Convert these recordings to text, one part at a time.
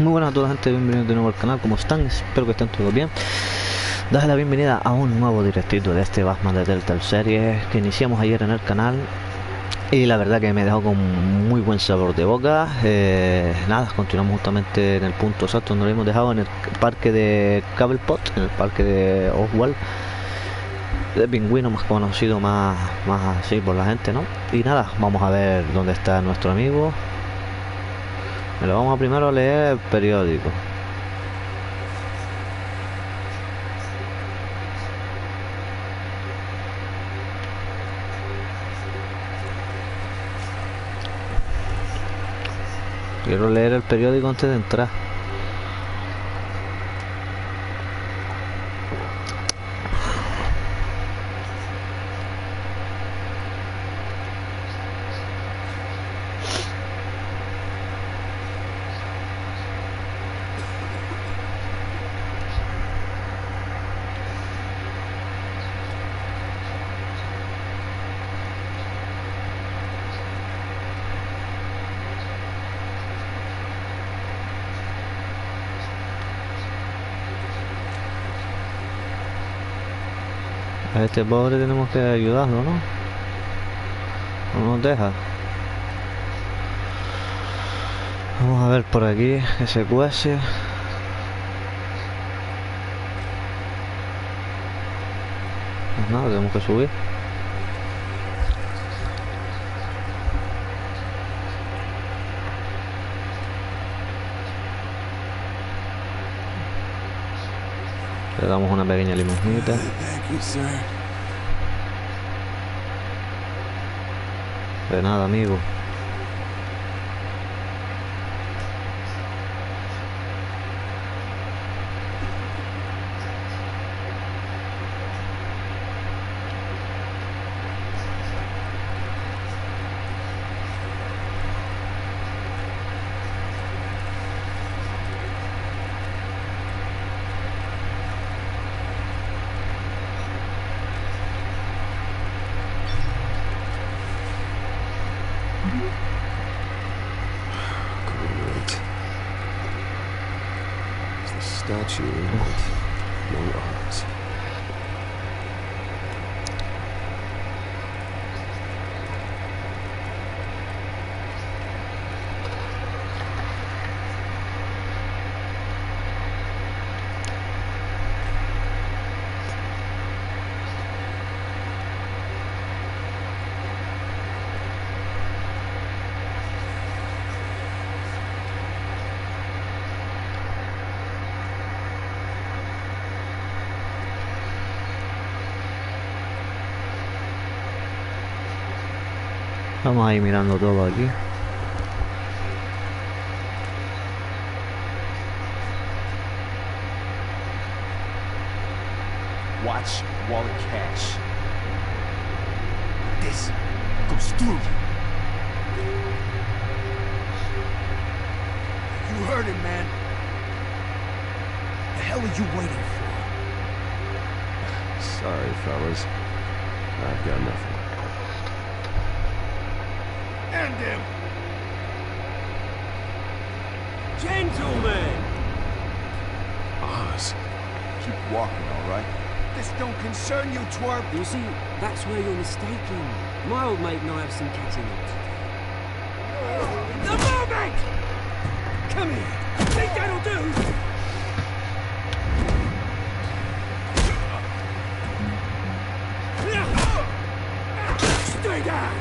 Muy buenas a toda la gente, bienvenidos de nuevo al canal, ¿cómo están? Espero que estén todos bien. Dale la bienvenida a un nuevo directito de este Batman de Telltale series que iniciamos ayer en el canal. Y la verdad que me dejó con muy buen sabor de boca. Nada, continuamos justamente en el punto exacto donde lo hemos dejado, en el parque de Cobblepot, en el parque de Oswald, de pingüino más conocido, más así por la gente, ¿no? Y nada, vamos a ver dónde está nuestro amigo. Pero vamos a primero leer el periódico. Quiero leer el periódico antes de entrar. A este pobre tenemos que ayudarlo, ¿no? No nos deja. Vamos a ver por aquí que se cuece. Pues nada, tenemos que subir. Le damos una pequeña limosnita. De nada, amigo. Statue with no arms. Vamos a ir mirando todo aquí. Watch wallet cash. This goes through you. You heard it, man. The hell are you waiting for? Sorry, fellas. I've got nothing. End him! Gentlemen! Oz. Keep walking, all right? This don't concern you, twerp. You see, that's where you're mistaken. My old mate and I have some catching up to do. The moment! Come here. Think that'll do? Stay down!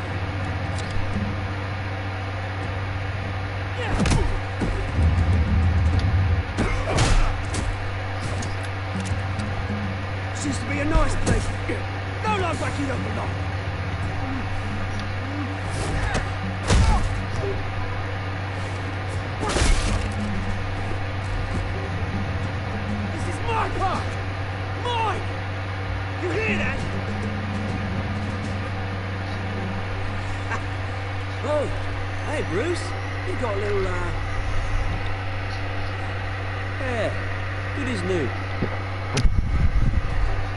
Used to be a nice place. No love back it up a lot. This is my part. Mine. You hear that? Oh, hey Bruce. You got a little, yeah, good as new.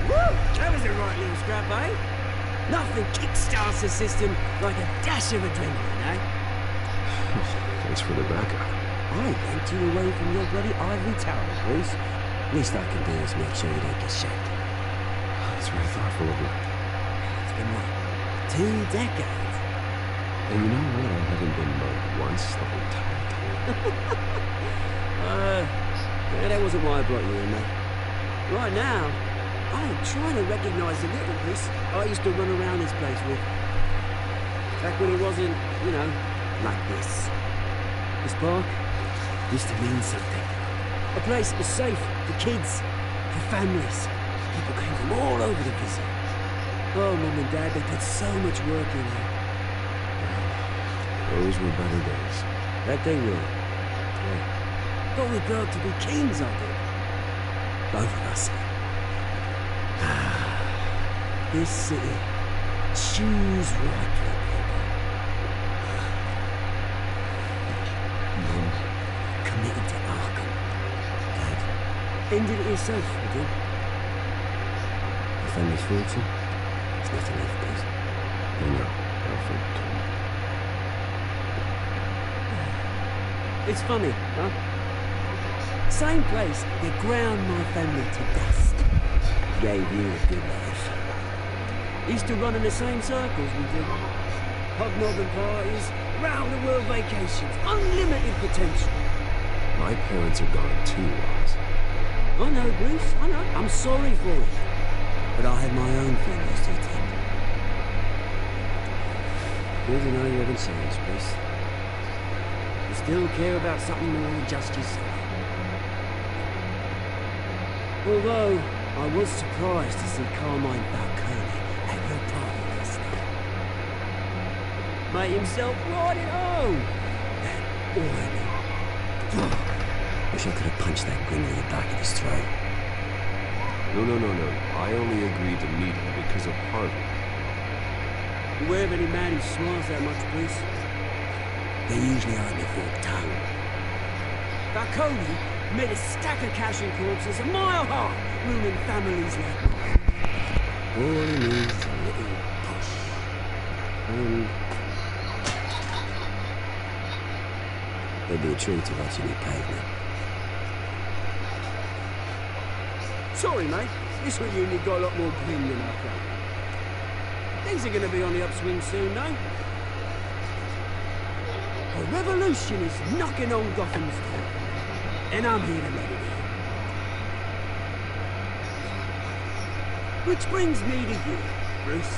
Woo! That was a right little scrap, eh? Nothing kickstarts the system like a dash of adrenaline, eh? Thanks for the backup. I yanked you away from your bloody ivory tower, Bruce. Least I can do is make sure you don't get shanked. That's very thoughtful of you. It's been what, 2 decades? And you know what? I haven't been mugged once the whole time. Yeah, that wasn't why I brought you in, mate. Right now, I'm trying to recognize the little Bruce I used to run around this place with. Back when it wasn't, you know, like this. This park used to mean something. A place that was safe for kids, for families. People came from all over to visit. Oh, Mum and Dad, they put so much work in here. Those were better days. That they were. Yeah. But we grew up to be kings, I did. Both of us. This city choose rightly, people. Mum committed to Arkham. Dad ended it yourself, you did. The family's fortune. There's nothing left, please. I know. Alfred told me. It's funny, huh? Same place that ground my family to dust. Gave you a good life. Used to run in the same circles we did. Hobnobbing parties, round-the-world vacations, unlimited potential. My parents are gone too, Ross. I know, Bruce, I know. I'm sorry for it. But I had my own funerals to attend. Good to know you haven't changed, Bruce. You still care about something more than just yourself. Although, I was surprised to see Carmine Falcone at your party last night. Made himself right at home. That oily. Wish I could have punched that grin in the back of his throat. No. I only agreed to meet him because of Harvey. Beware of any man who smiles that much, Bruce. They usually are the forked tongue. Falcone made a stack of cash and corpses a mile high, ruining families like mine. All he needs is a little push. There'll be a treat to watching it pavement. Sorry, mate. This reunion got a lot more green than I thought. Things are going to be on the upswing soon, though. A revolution is knocking on Gotham's door. And I'm here to let it in. Which brings me to you, Bruce.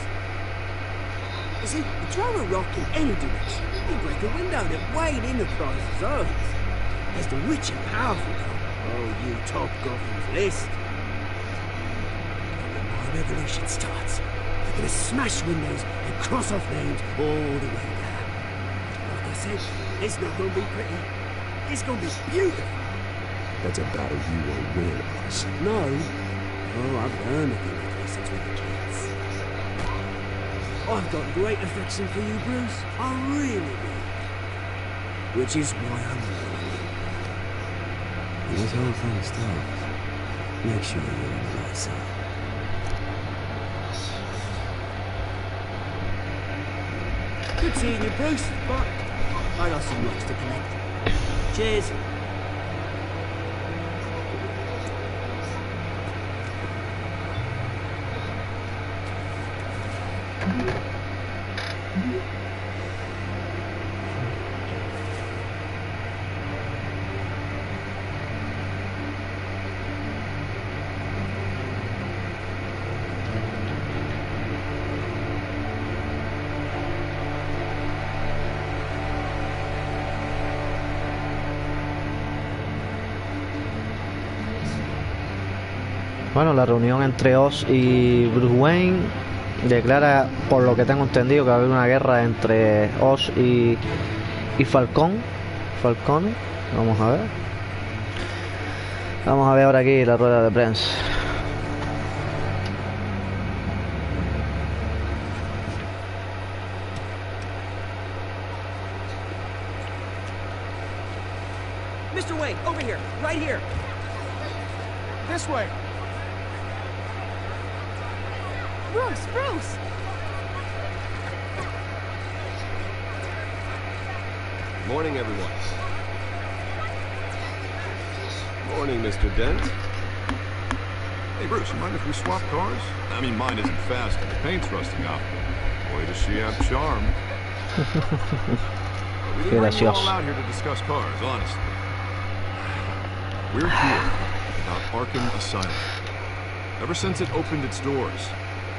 You see, you throw a rock in any direction, you break a window that Wayne Enterprises owns. As the rich and powerful come, oh, you top Gotham's list. And when my revolution starts, I'm gonna smash windows and cross off names all the way down. Like I said, it's not gonna be pretty. It's gonna be beautiful. That's a battle you won't win, Ross. No. Oh, I've learned a thing or two since we were kids. I've got great affection for you, Bruce. I really do. Which is why I'm leaving. When this whole thing starts, make sure you're on the right side. Good seeing you, Bruce, but I got some rocks to collect. Cheers. Bueno, la reunión entre Oz y Bruce Wayne declara, por lo que tengo entendido, que va a haber una guerra entre Oz y Falcone. Vamos a ver. Vamos a ver ahora aquí la rueda de prensa. Mr. Wayne, over here, right here. This way. Bruce! Morning, everyone. Morning, Mr. Dent. Hey, Bruce, you mind if we swap cars? I mean, mine isn't fast and the paint's rusting off. Boy, does she have charm. We didn't bring you all out here to discuss cars, honestly. We're here about Arkham Asylum. Ever since it opened its doors,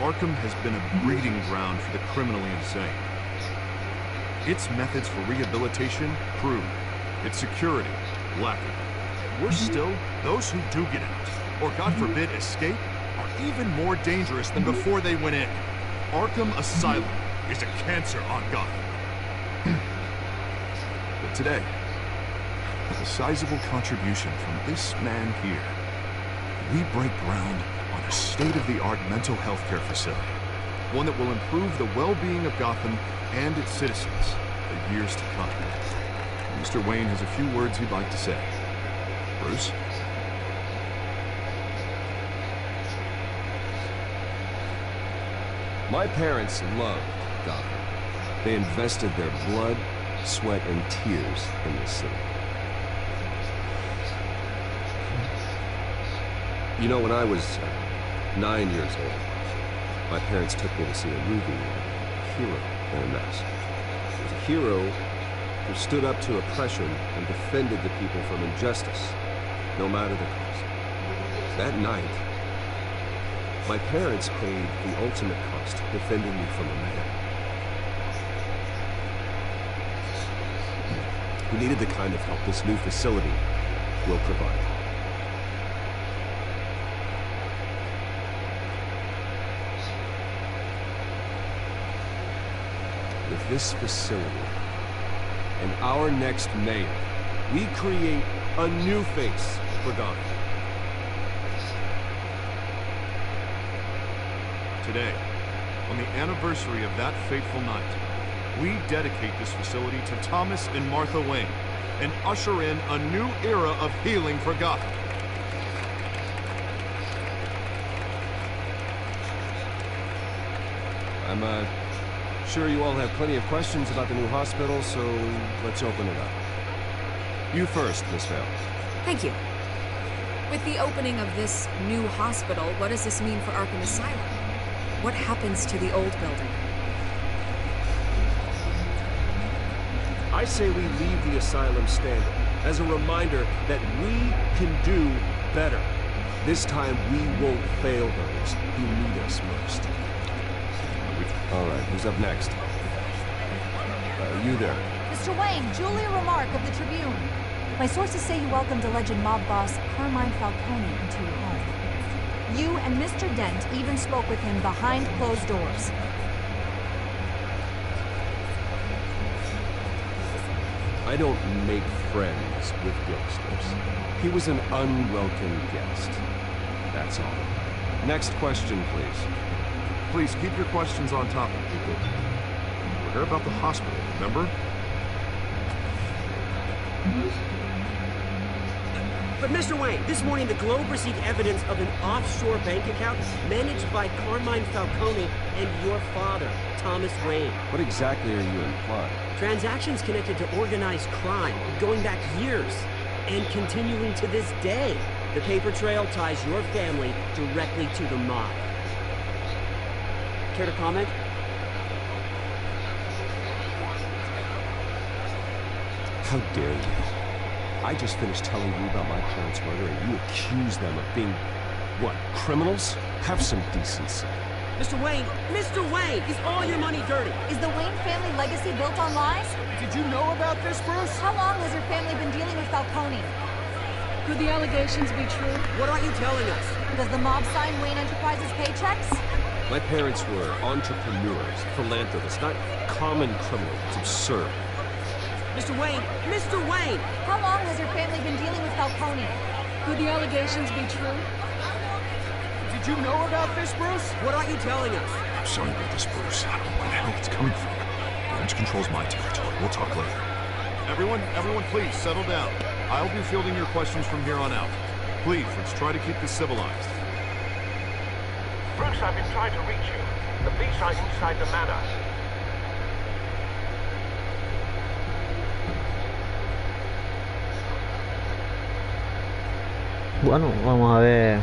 Arkham has been a breeding ground for the criminally insane. Its methods for rehabilitation proved, its security lacking. Worse still, those who do get out, or God forbid escape, are even more dangerous than before they went in. Arkham Asylum is a cancer on Gotham. But today, with a sizable contribution from this man here, we break ground on a state-of-the-art mental health care facility. One that will improve the well-being of Gotham and its citizens for years to come. Mr. Wayne has a few words he'd like to say. Bruce? My parents loved Gotham. They invested their blood, sweat, and tears in this city. You know, when I was 9 years old, my parents took me to see a movie, Hero in a Mess. It was a hero who stood up to oppression and defended the people from injustice, no matter the cost. That night, my parents paid the ultimate cost, defending me from a man who needed the kind of help this new facility will provide. With this facility and our next mayor, we create a new face for Gotham. Today, on the anniversary of that fateful night, we dedicate this facility to Thomas and Martha Wayne and usher in a new era of healing for Gotham. I'm sure you all have plenty of questions about the new hospital, so let's open it up. You first, Miss Vale. Thank you. With the opening of this new hospital, what does this mean for Arkham Asylum? What happens to the old building? I say we leave the asylum standing as a reminder that we can do better. This time we won't fail those who need us most. All right, who's up next? You there. Mr. Wayne, Julia Remark of the Tribune. My sources say you welcomed alleged mob boss Carmine Falcone into your home. You and Mr. Dent even spoke with him behind closed doors. I don't make friends with gangsters. He was an unwelcome guest. That's all. Next question, please. Please keep your questions on topic, people. We're here about the hospital, remember? But Mr. Wayne, this morning the Globe received evidence of an offshore bank account managed by Carmine Falcone and your father, Thomas Wayne. What exactly are you implying? Transactions connected to organized crime, going back years, and continuing to this day. The paper trail ties your family directly to the mob. Care to comment? How dare you? I just finished telling you about my parents' murder and you accuse them of being, what, criminals? Have some decency. Mr. Wayne, is all your money dirty? Is the Wayne family legacy built on lies? Did you know about this, Bruce? How long has your family been dealing with Falcone? Could the allegations be true? What aren't you telling us? Does the mob sign Wayne Enterprises paychecks? My parents were entrepreneurs, philanthropists, not common criminals. It's absurd. Mr. Wayne! How long has your family been dealing with Falcone? Could the allegations be true? Did you know about this, Bruce? What aren't you telling us? I'm sorry about this, Bruce. I don't know where the hell it's coming from. Branch controls my territory. We'll talk later. Everyone, please, settle down. I'll be fielding your questions from here on out. Please, let's try to keep this civilized. Bruce, I've been trying to reach you. The police are inside the manor. Bueno, vamos a ver.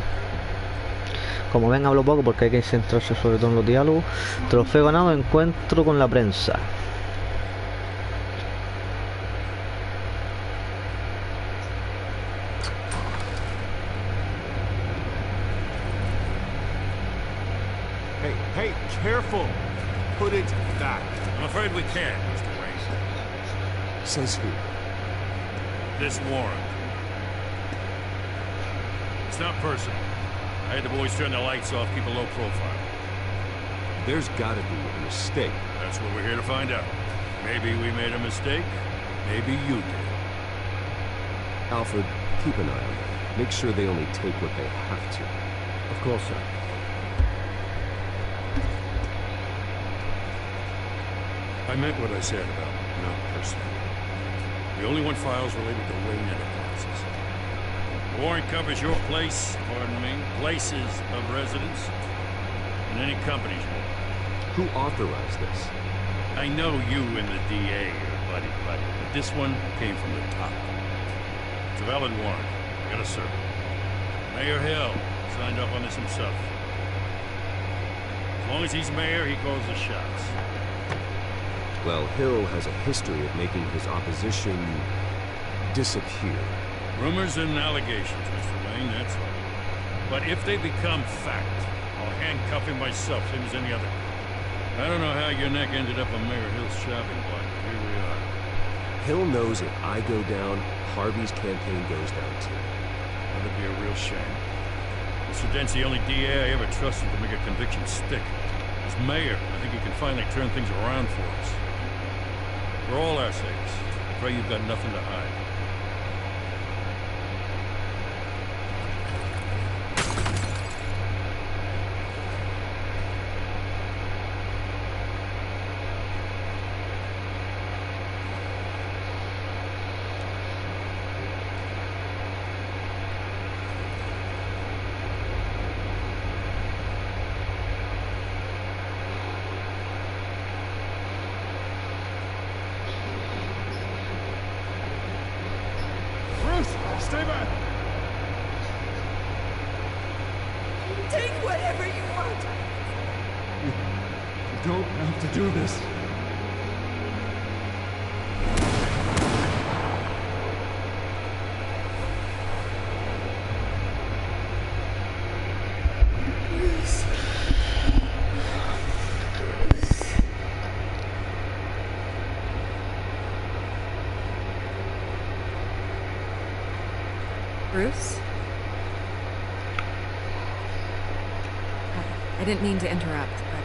Como ven, hablo poco porque hay que centrarse sobre todo en los diálogos. Trofeo ganado, encuentro con la prensa. Hey, careful! Put it back. I'm afraid we can't, Mr. Wayne. Says who? This warrant. It's not personal. I had the boys turn the lights off, keep a low profile. There's gotta be a mistake. That's what we're here to find out. Maybe we made a mistake. Maybe you did. Alfred, keep an eye on them. Make sure they only take what they have to. Of course, sir. I meant what I said about not personal. We only want files related to Wayne Enterprises. The warrant covers your places of residence, and any companies you want. Who authorized this? I know you and the DA are buddy-buddy, but this one came from the top. It's a valid warrant. You gotta serve it. Mayor Hill signed up on this himself. As long as he's mayor, he calls the shots. Well, Hill has a history of making his opposition disappear. Rumors and allegations, Mr. Wayne, that's all. But if they become fact, I'll handcuff him myself, same as any other. I don't know how your neck ended up on Mayor Hill's shopping block, but here we are. Hill knows if I go down, Harvey's campaign goes down too. That'd be a real shame. Mr. Dent's the only DA I ever trusted to make a conviction stick. As mayor, I think he can finally turn things around for us. For all our sakes, I pray you've got nothing to hide. Stay back! Take whatever you want. You don't have to do this. Bruce? I didn't mean to interrupt, but...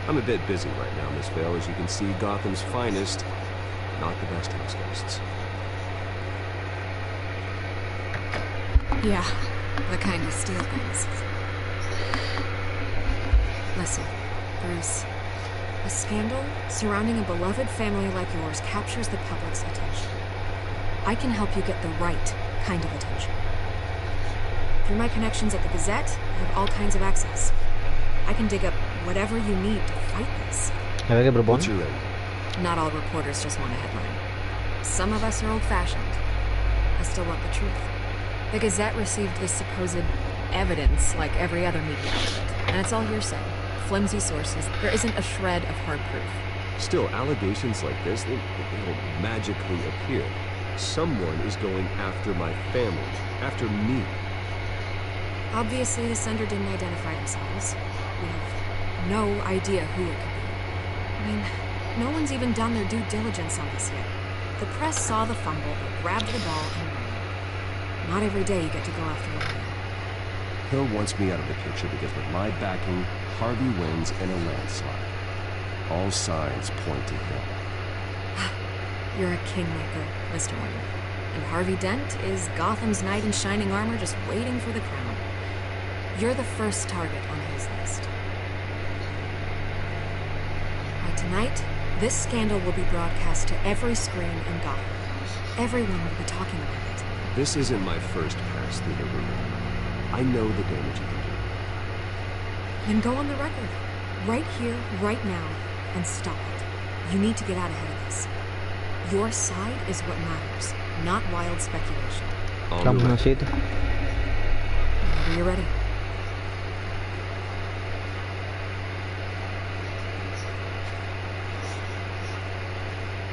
I'm a bit busy right now, Miss Vale. As you can see, Gotham's finest, not the best house guests. Yeah, the kind who steal things. Listen, Bruce. A scandal surrounding a beloved family like yours captures the public's attention. I can help you get the right kind of attention. Through my connections at the Gazette, I have all kinds of access. I can dig up whatever you need to fight this. A ver qué propone. What's your end? Not all reporters just want a headline. Some of us are old-fashioned. I still want the truth. The Gazette received this supposed evidence like every other media outlet, and it's all hearsay. Flimsy sources. There isn't a shred of hard proof. Still, allegations like this, they don't magically appear. Someone is going after my family, after me. Obviously, the sender didn't identify themselves. We have no idea who it could be. I mean, no one's even done their due diligence on this yet. The press saw the fumble, they grabbed the ball, and ran. Not every day you get to go after a winner. Hill wants me out of the picture because with my backing, Harvey wins in a landslide. All signs point to him. You're a kingmaker, Mr. Wayne. And Harvey Dent is Gotham's knight in shining armor just waiting for the crown. You're the first target on his list. By tonight, this scandal will be broadcast to every screen in Gotham. Everyone will be talking about it. This isn't my first pass through the ringer. I know the damage you can do. Then go on the record. Right here, right now, and stop it. You need to get out ahead of this. Your side is what matters, not wild speculation. Vamos a un sitio. Whenever you're ready.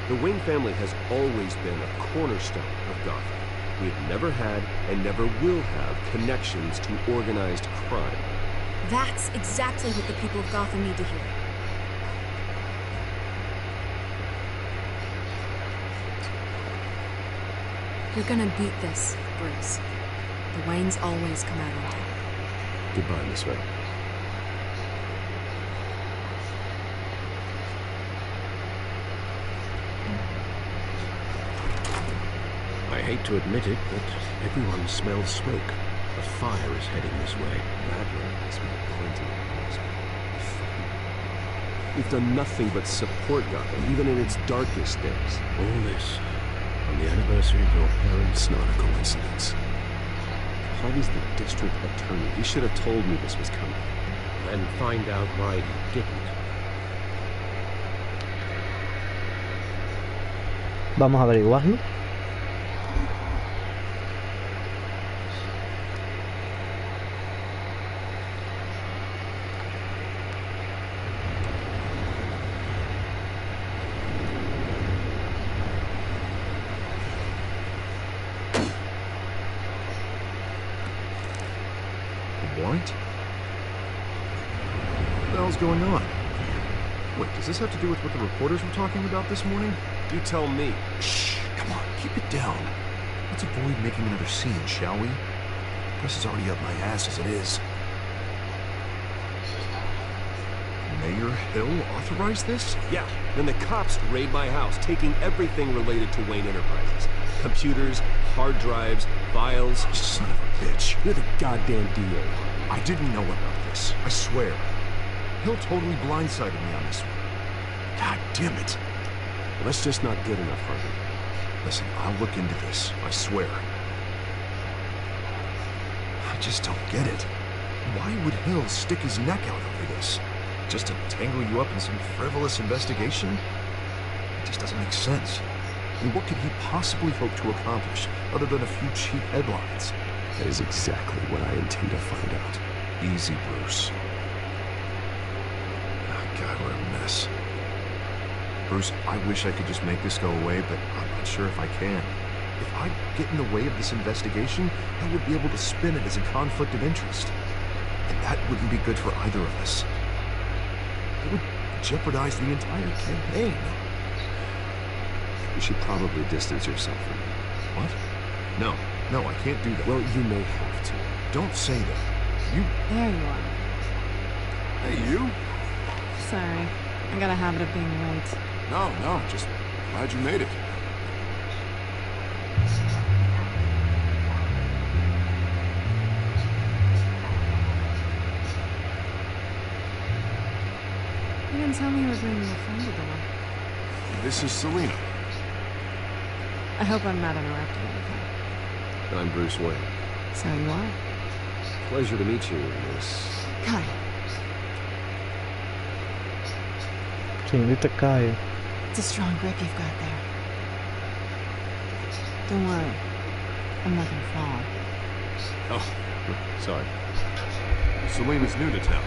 The Wayne family has always been a cornerstone of Gotham. We have never had and never will have connections to organized crime. That's exactly what the people of Gotham need to hear. You're gonna beat this, Bruce. The Waynes always come out on top. Goodbye, Miss Wayne. I hate to admit it, but everyone smells smoke. A fire is heading this way. That reminds me plenty of things. We've done nothing but support Gotham, even in its darkest days. All this on the anniversary of your parents' It's not a coincidence. Harvey's the district attorney. He should have told me this was coming. and find out why he didn't. Vamos a averiguarlo. What? What the hell's going on? Wait, does this have to do with what the reporters were talking about this morning? You tell me. Shh, come on, keep it down. Let's avoid making another scene, shall we? The press is already up my ass as it is. Mayor Hill authorized this? Yeah, then the cops raid my house, taking everything related to Wayne Enterprises. Computers, hard drives, files. Son of a bitch. You're the goddamn DA. I didn't know about this, I swear. Hill totally blindsided me on this one. God damn it. Well, that's just not good enough, Harvey. Listen, I'll look into this, I swear. I just don't get it. Why would Hill stick his neck out over this? Just to tangle you up in some frivolous investigation? It just doesn't make sense. I mean, what could he possibly hope to accomplish other than a few cheap headlines? That is exactly what I intend to find out. Easy, Bruce. Oh, God, what a mess. Bruce, I wish I could just make this go away, but I'm not sure if I can. If I get in the way of this investigation, I would be able to spin it as a conflict of interest. And that wouldn't be good for either of us. It would jeopardize the entire campaign. You should probably distance yourself from me. What? No, I can't do that. Well, you may have to. Don't say that. You... There you are. Hey, you? Sorry. I got a habit of being late. No, just glad you made it. You didn't tell me you were bringing a friend to dinner. This is Selena. I hope I'm not interrupting anything. I'm Bruce Wayne. So you are? Pleasure to meet you, Miss... Kai. Señorita Kyle. It's a strong grip you've got there. Don't worry. I'm not gonna fall. Oh, sorry. Selena's new to town.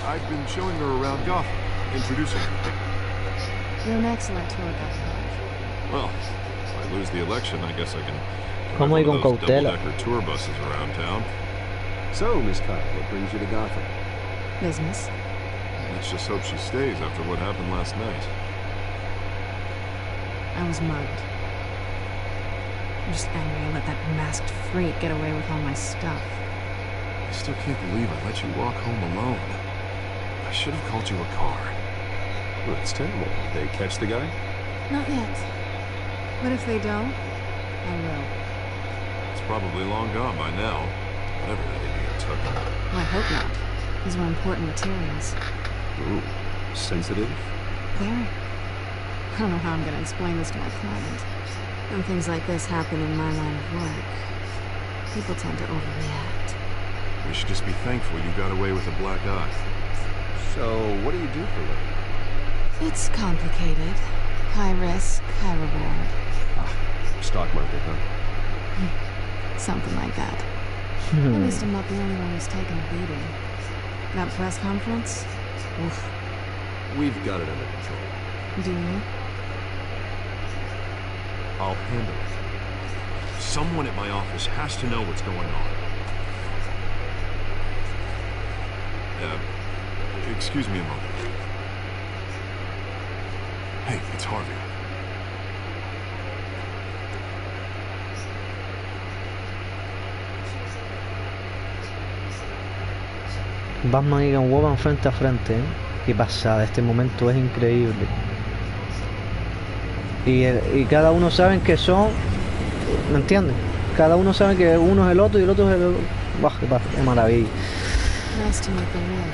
I've been showing her around Gotham, introducing her. You're an excellent tour guide. Well, if I lose the election, I guess I can drive ¿Cómo one ir of con those cautela? double-decker tour buses around town. So, Miss Kyle, what brings you to Gotham? Business. Let's just hope she stays after what happened last night. I was mugged. I'm just angry I let that masked freak get away with all my stuff. I still can't believe I let you walk home alone. I should have called you a car. Well, that's terrible. Did they catch the guy? Not yet. But if they don't, I will. It's probably long gone by now. Whatever that idiot took. Well, I hope not. These were important materials. Ooh, sensitive? Very. I don't know how I'm going to explain this to my client. When things like this happen in my line of work, people tend to overreact. We should just be thankful you got away with a black eye. So, what do you do for a living? It's complicated. High risk, high reward. Stock market, huh? Something like that. At least I'm not the only one who's taken a beating. That press conference? Oof. We've got it under control. Do you? I'll handle it. Someone at my office has to know what's going on. Excuse me a moment. Hey, it's Harvey. Batman y Catwoman frente a frente, ¿eh? Qué pasada, este momento es increíble. Y cada uno saben que son, ¿me entiendes? Cada uno sabe que uno es el otro y el otro es el otro. Bah, qué maravilla. Nice to meet the real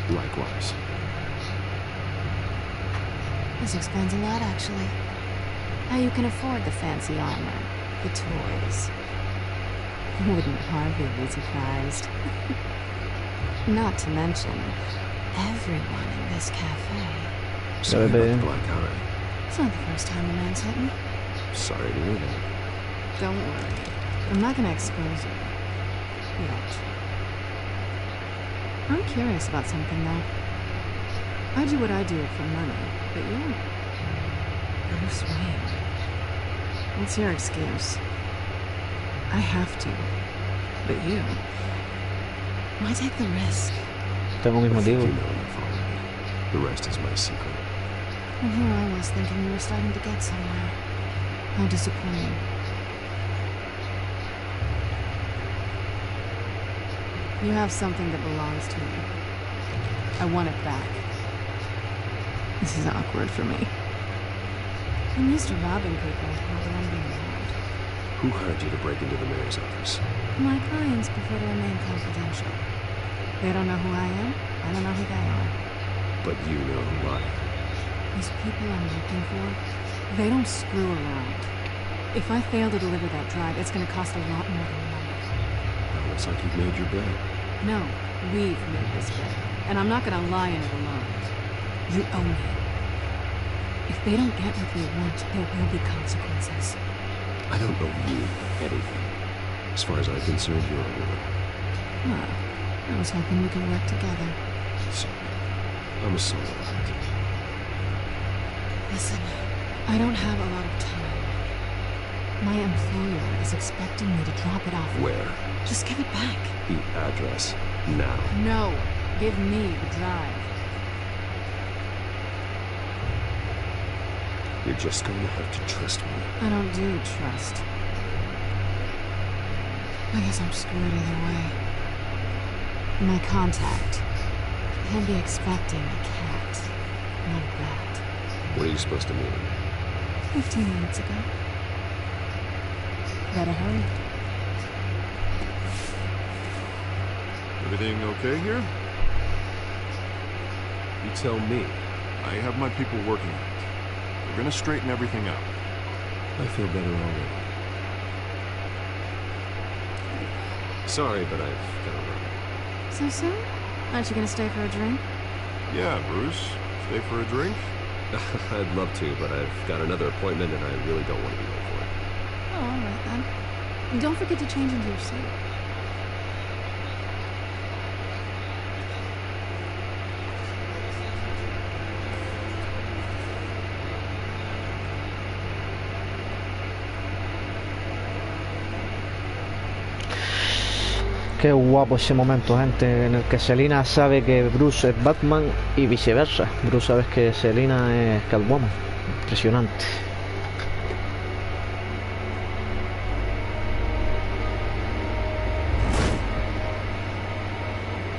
you. Likewise. This explains a lot, actually. How you can afford the fancy armor, the toys. Wouldn't Harvey be surprised? Not to mention, everyone in this cafe. Sorry about the black eye. It's not the first time the man's hit me. Sorry to hear that. Don't worry. I'm not gonna expose you. Yet. I'm curious about something, though. I do what I do for money, but you're Bruce Wayne. What's your excuse? I have to. But you... Why take the risk? Tengo mis motivos. You know enough already. The rest is my secret. And here I was thinking you were starting to get somewhere. How disappointing. You have something that belongs to you. I want it back. This is awkward for me. I'm used to robbing people, not that I'm being robbed. Who hired you to break into the mayor's office? My clients prefer to remain confidential. They don't know who I am. I don't know who they are. But you know who I am. These people I'm looking for, they don't screw around. If I fail to deliver that drive, it's going to cost a lot more than money. Well, looks like you've made your bed. No, we've made this bed. And I'm not going to lie in it alone. You owe me. If they don't get what they want, there will be consequences. I don't owe you anything. As far as I'm concerned, you're a woman. Well, I was hoping we could work together. Sorry. I'm a solo act. Listen, I don't have a lot of time. My employer is expecting me to drop it off. Where? Just give it back. The address. Now. No. Give me the drive. You're just going to have to trust me. I don't do trust. I guess I'm screwed either way. My contact. He'll be expecting a cat, not a rat. What are you supposed to mean? 15 minutes ago. Better hurry. Everything okay here? You tell me. I have my people working on it. We're gonna straighten everything out. I feel better already. Sorry, but I've got to run. So soon? Aren't you gonna stay for a drink? Yeah, Bruce. Stay for a drink? I'd love to, but I've got another appointment and I really don't want to be late for it. Oh, all right then. And don't forget to change into your suit. Qué guapo ese momento, gente, en el que Selina sabe que Bruce es Batman y viceversa. Bruce sabe que Selina es Catwoman. Impresionante.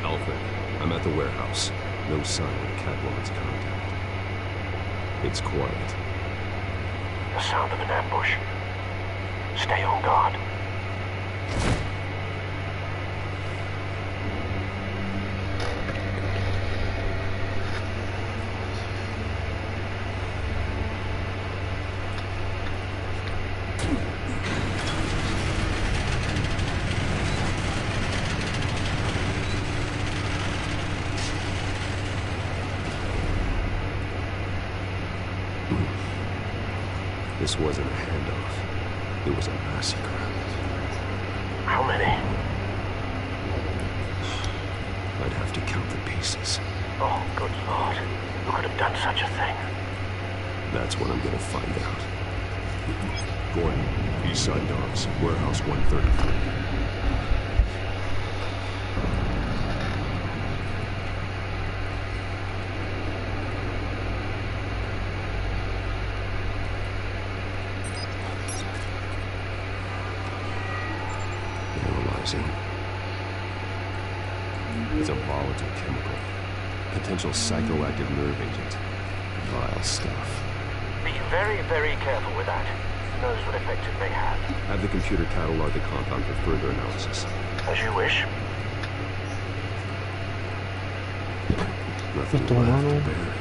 Alfred, I'm at the warehouse. No sign of Catwoman's contact. It's quiet. The sound of an ambush. Stay on guard. This wasn't a handoff. It was a massacre. How many? I'd have to count the pieces. Oh, good Lord. Who could have done such a thing? That's what I'm gonna find out. Gordon, Eastside Dogs, Warehouse 133. Analyzing. It's a volatile chemical. Potential psychoactive nerve agent. Vile stuff. Be very, very careful with that. Who knows what effect it may have. Have the computer catalog the compound for further analysis. As you wish. Nothing left to bury.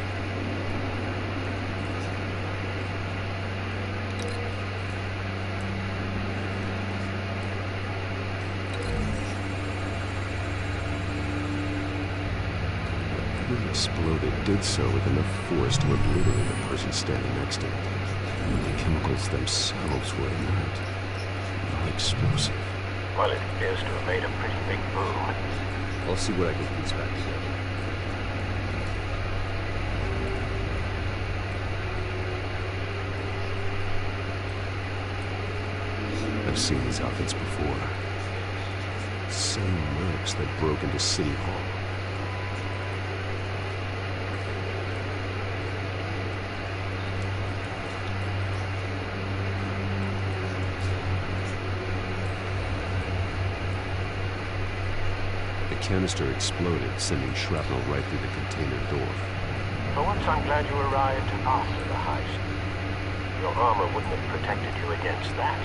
Exploded did so with enough force to obliterate the person standing next to it. And the chemicals themselves were inert, not explosive. Well, it appears to have made a pretty big boom. I'll see what I can piece back together. I've seen these outfits before. Same mercs that broke into City Hall. The canister exploded, sending shrapnel right through the container door. For once, I'm glad you arrived after the heist. Your armor wouldn't have protected you against that.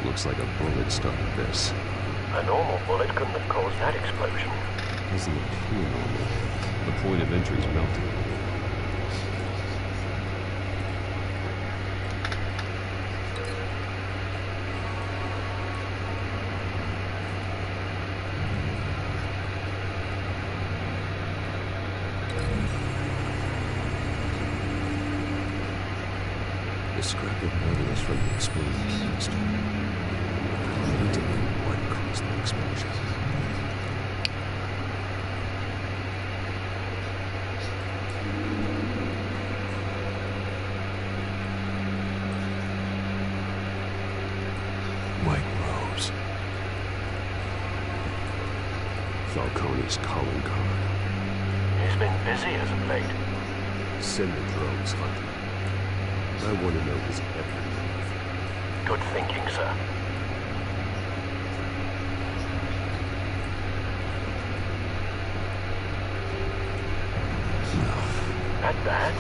Looks like a bullet started this. A normal bullet couldn't have caused that explosion. Doesn't appear normal. The point of entry's melted. The scrap of metal is from the exploded canister. I need to know what caused the explosion. White Rose. Falcone's calling card. He's been busy as of late. Send the drones hunting. I want to know his every move. Good thinking, sir. Not bad.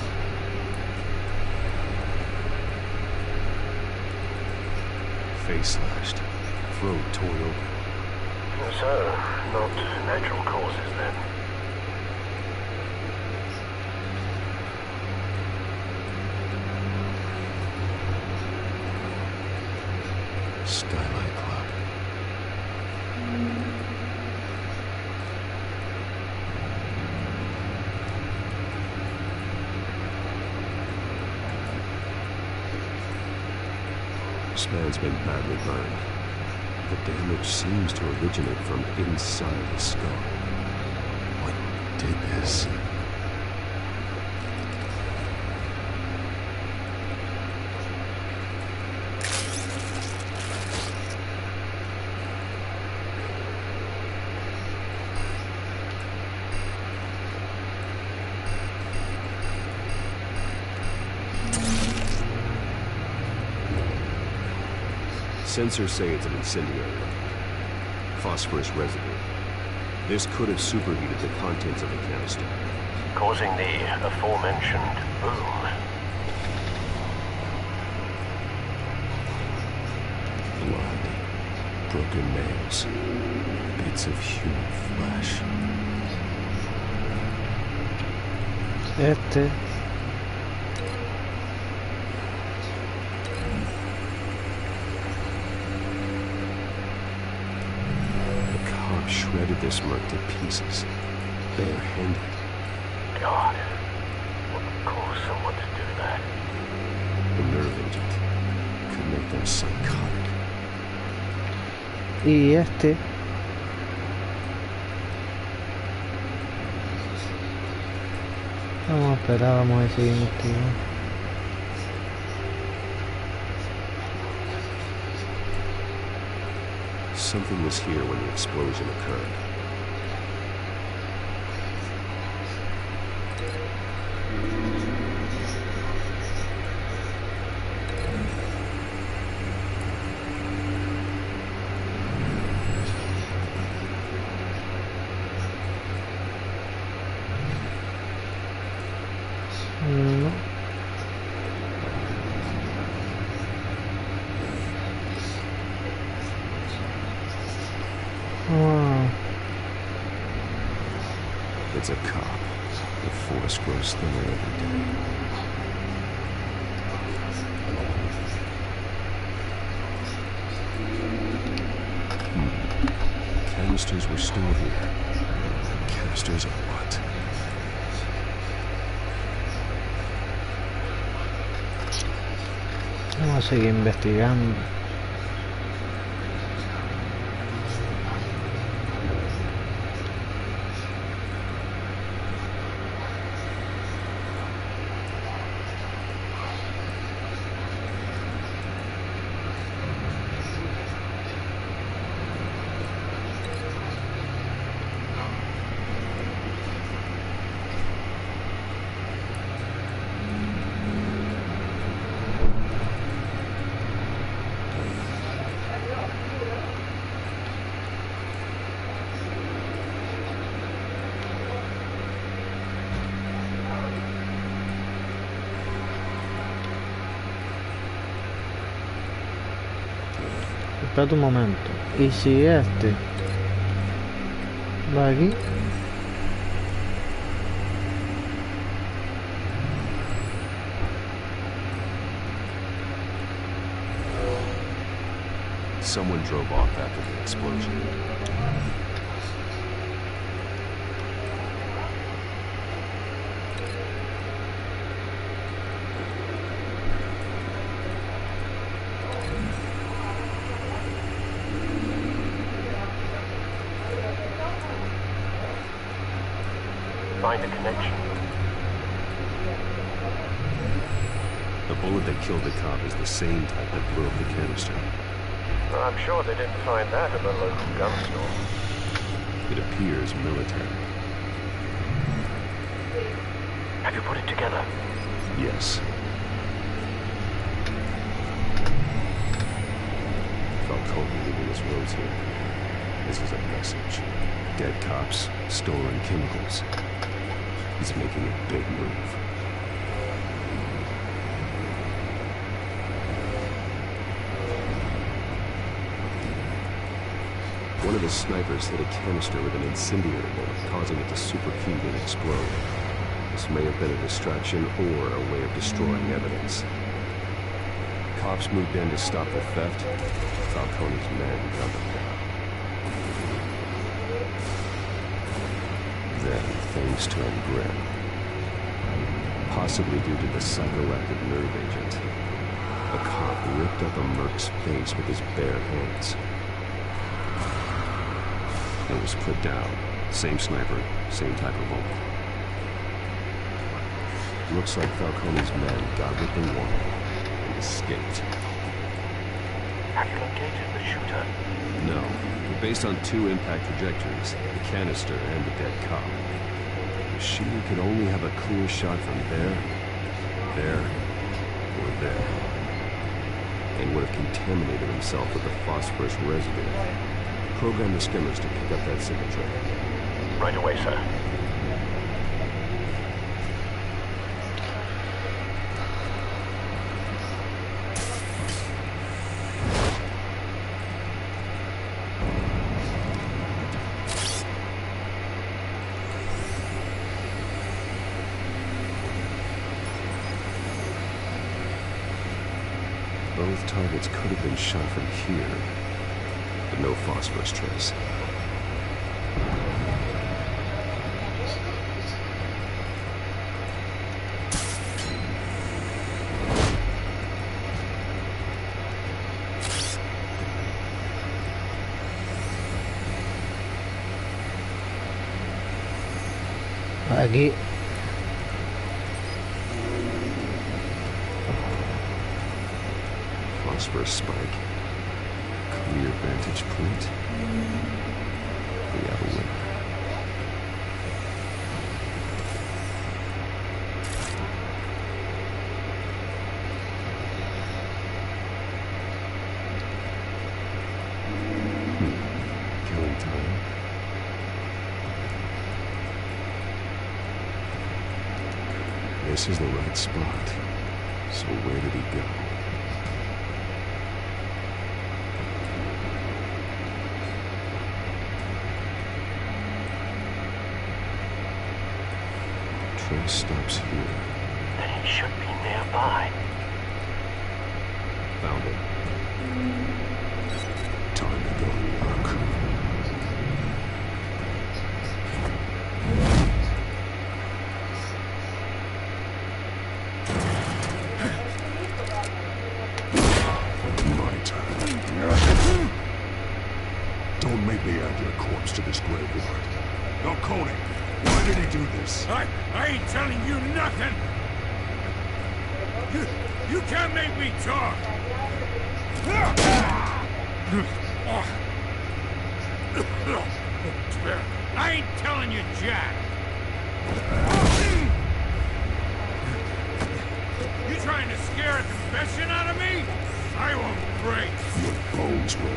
Face slashed. Throat torn open. So, not natural causes then. Skylight Club. This man's been badly burned. The damage seems to originate from inside the skull. What did this? Sensors say it's an incendiary. Phosphorus residue. This could have superheated the contents of the canister, causing the aforementioned boom. Blood, broken nails, bits of human flesh. Este. The cob shredded this merc to pieces, barehanded. God, what would cause someone to do that? The nerve agent could make them psychotic. Y este. Vamos a esperar, vamos a ver si investigamos. Something was here when the explosion occurred. No. Ah, It's a cop. The force grows thinner every day. Canisters were stored here. Canisters of what? vamos a seguir investigando. Espérate un momento. ¿Y si este va aquí? Someone drove off after the explosion. Find a connection. The bullet that killed the cop is the same type that blew up the canister. I'm sure they didn't find that at the local gun store. It appears military. Have you put it together? Yes. Falcone leaving his rose here. This is a message. Dead cops, stolen chemicals. He's making a big move. One of his snipers hit a canister with an incendiary bullet, causing it to superheat and explode. This may have been a distraction or a way of destroying evidence. Cops moved in to stop the theft. Falcone's men gunned them down. Then things turned grim. Possibly due to the psychoactive nerve agent. A cop ripped up a merc's face with his bare hands. It was put down. Same sniper, same type of bullet. Looks like Falcone's men got what they wanted and escaped. Have you located the shooter? No, but based on two impact trajectories, the canister and the dead cop, the shooter could only have a clear shot from there, or there. And would have contaminated himself with the phosphorus residue. Program the skimmers to pick up that signature. Right away, sir. Both targets could have been shot from here, but no phosphorus trace. Aquí. Phosphorus spike. Clear vantage point. We have a winner. Killing time. This is the right spot. So where did he go? Trace stops here. Then he should be nearby. Found it. Time to go to work. Don't make me add your corpse to this graveyard. Now, Coney, why did he do this? I ain't telling you nothing! You can't make me talk! I ain't telling you, Jack! You trying to scare a confession out of me? I won't break! Your bones will.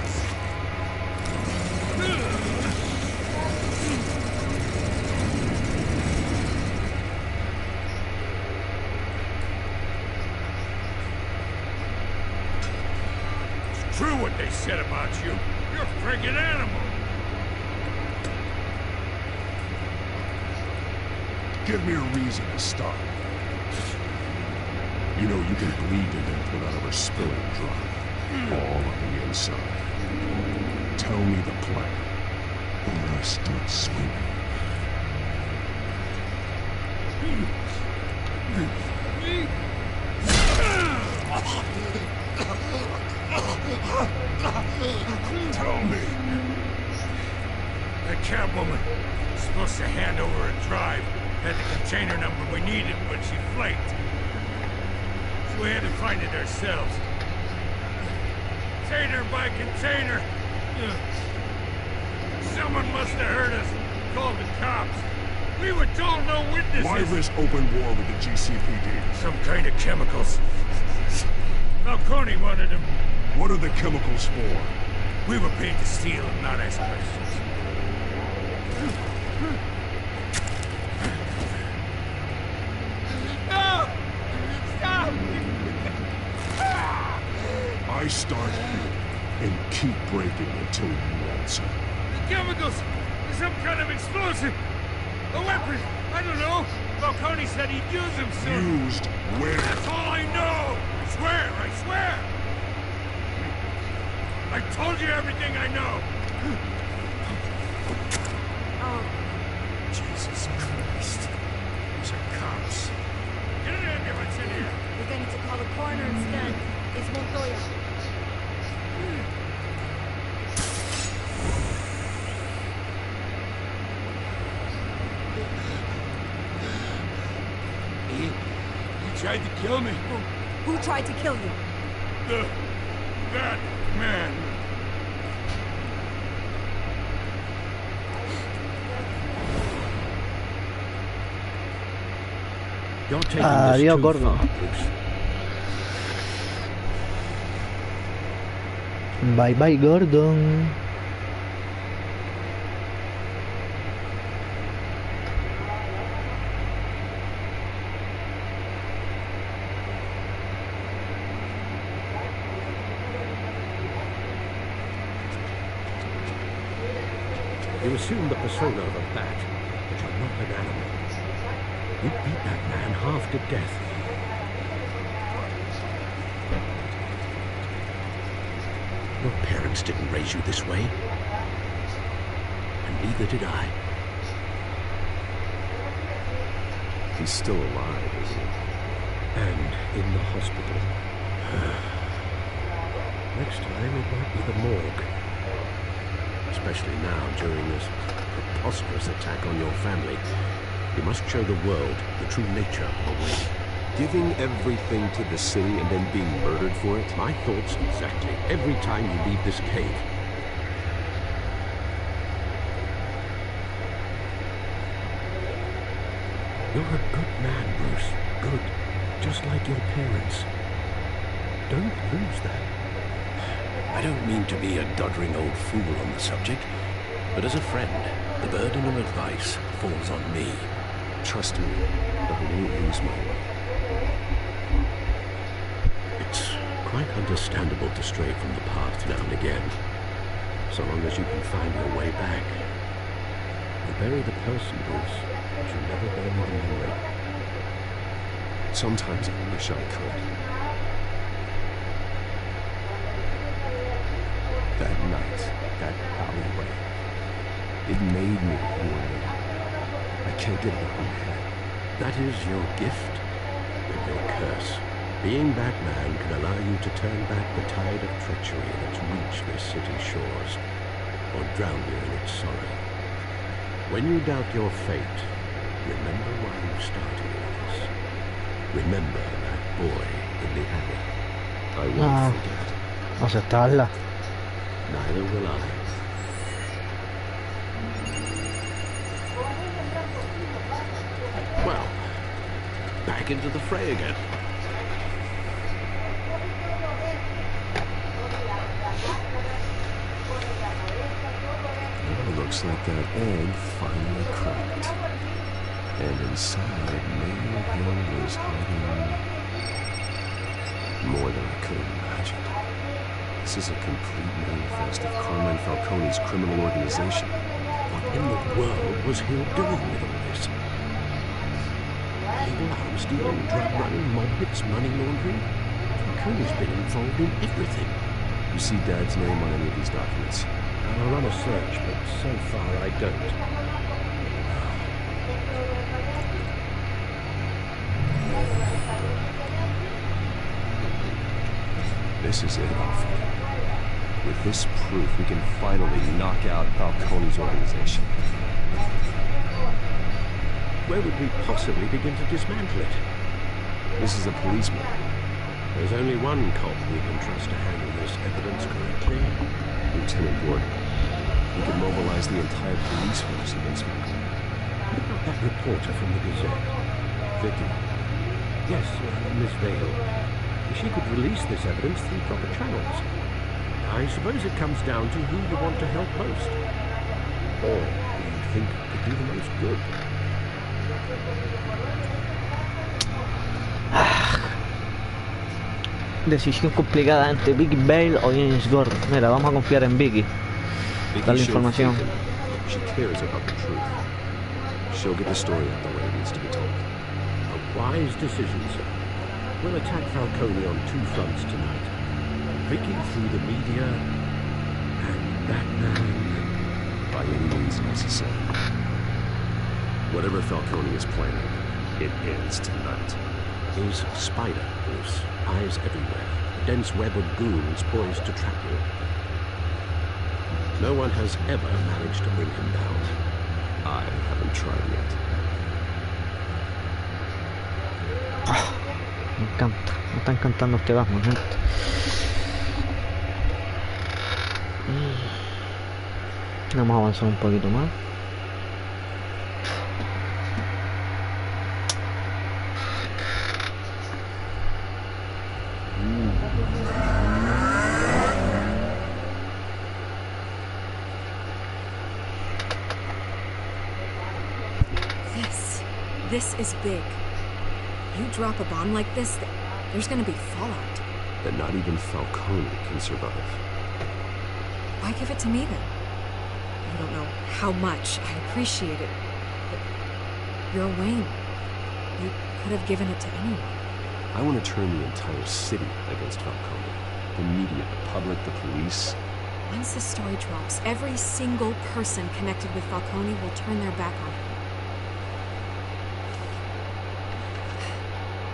It's true what they said about you. You're a friggin' animal. Give me a reason to stop. You know you can bleed to death without ever spilling a drop. All on the inside. Tell me the plan, or I start swinging. Tell me. That cabwoman was supposed to hand over a drive. Had the container number we needed, but she flaked. So we had to find it ourselves. Container by container. Someone must have heard us. Called the cops. We were told no witnesses. Why risk open war with the GCPD? Some kind of chemicals. Falcone wanted them. What are the chemicals for? We were paid to steal and not ask questions. No! Stop! I start here and keep breaking until you answer. The chemicals! Some kind of explosive! A weapon! I don't know! Falcone said he'd use them soon! Used where? That's all I know! I swear! I swear! I told you everything I know! Oh. Jesus Christ. These are cops. Get an ambulance in here! We're going to call the coroner instead. It's Montoya. He tried to kill me. Who tried to kill you? That man. You're taking Adiós, this too gordo. far, Bruce. Bye bye, Gordon. You assume the persona of a bat, but you're not an animal. You beat that man half to death. Your parents didn't raise you this way. And neither did I. He's still alive, isn't he? And in the hospital. Next time it might be the morgue. Especially now, during this preposterous attack on your family. You must show the world the true nature of a Wayne. Giving everything to the city and then being murdered for it? My thoughts exactly. Every time you leave this cave. You're a good man, Bruce. Good. Just like your parents. Don't lose that. I don't mean to be a doddering old fool on the subject, but as a friend, the burden of advice falls on me. Trust me, I won't lose my way. It's quite understandable to stray from the path now and again, so long as you can find your way back. You bury the person, Bruce, but you never bury the memory. Sometimes I wish I could. That night, that alleyway, it made me who I am. I can't get it out of my head. That is your gift and your curse. Being Batman can allow you to turn back the tide of treachery that's reached this city's shores, or drown you in its sorrow. When you doubt your fate, remember why you started all this. Remember that boy in the alley. I won't forget. Aceptarla. Neither will I. Well, back into the fray again. Well, looks like that egg finally cracked. And inside, Mayor Hill was hiding more than I could have imagined. This is a complete manifest of Carmine Falcone's criminal organization. What in the world was Hill doing with all this? Illegal arms dealing, drug running, mob hits, money laundering? Falcone's been involved in everything. You see Dad's name on any of these documents? I'll run a search, but so far I don't. This is it, Alfred. With this proof, we can finally knock out Falcone's organization. Where would we possibly begin to dismantle it? This is a policeman. There's only one cop we can trust to handle this evidence correctly. Lieutenant Gordon. He can mobilize the entire police force against me. What about that reporter from the Gazette? Vicky? Yes, Miss Vale. She could release this evidence through proper channels. I suppose it comes down to who you want to help most. Or who you think could do the most good. Decisión complicada entre Vicky Vale o James Gordon. Mira, vamos a confiar en Vicky. Dale información. She cares about the truth. She'll get the story out the way it needs to be told. A wise decision, sir. We'll attack Falcone on two fronts tonight. Vicky through the media, and Batman by any means necessary. Whatever Falcone is planning, it ends tonight. His spider, Bruce. Eyes everywhere. A dense web of goons poised to trap you. No one has ever managed to bring him down. I haven't tried yet. Me encanta. Me está encantando este Batman, gente. Vamos a avanzar un poquito más. This is big. You drop a bomb like this, there's gonna be fallout. That not even Falcone can survive. Why give it to me then? You don't know how much I appreciate it, but you're Wayne. You could have given it to anyone. I want to turn the entire city against Falcone. The media, the public, the police. Once the story drops, every single person connected with Falcone will turn their back on him.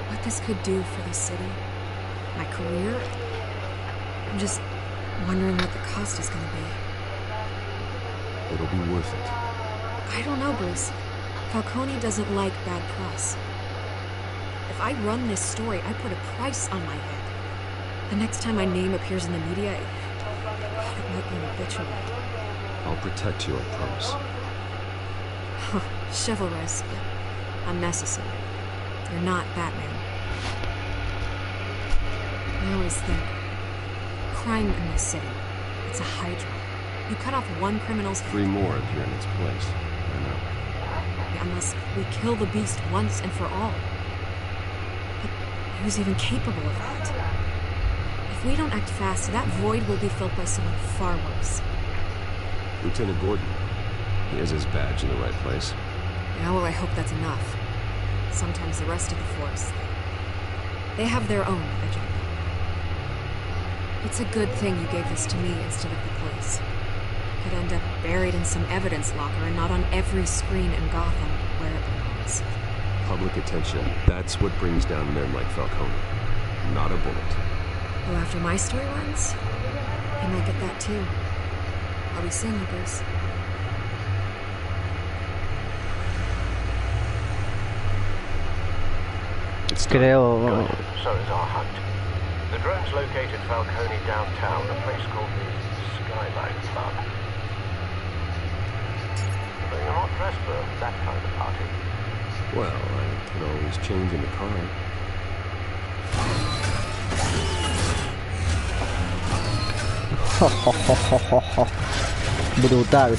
What this could do for the city, my career, I'm just wondering what the cost is going to be. It'll be worth it. I don't know, Bruce. Falcone doesn't like bad press. If I run this story, I put a price on my head. The next time my name appears in the media, it might be an obituary. I'll protect you, I promise. Chivalrous, but unnecessary. You're not Batman. I always think, crime in this city, it's a hydra. You cut off one criminal's head. 3 more appear in its place. I know. Unless we kill the beast once and for all. But who's even capable of that? If we don't act fast, that void will be filled by someone far worse. Lieutenant Gordon. He has his badge in the right place. Yeah, well, I hope that's enough. Sometimes the rest of the force, they have their own agenda. It's a good thing you gave this to me instead of the police. Could end up buried in some evidence locker and not on every screen in Gotham where it belongs. Public attention. That's what brings down men like Falcone. Not a bullet. Well, after my story runs, he might get that too. I'll be seeing you, Bruce. Creo... So is our hunt. The drones located Falcone downtown, a place called the Skyline Club. But you're not dressed for that kind of party. Well, I can always change in the car. Brutal.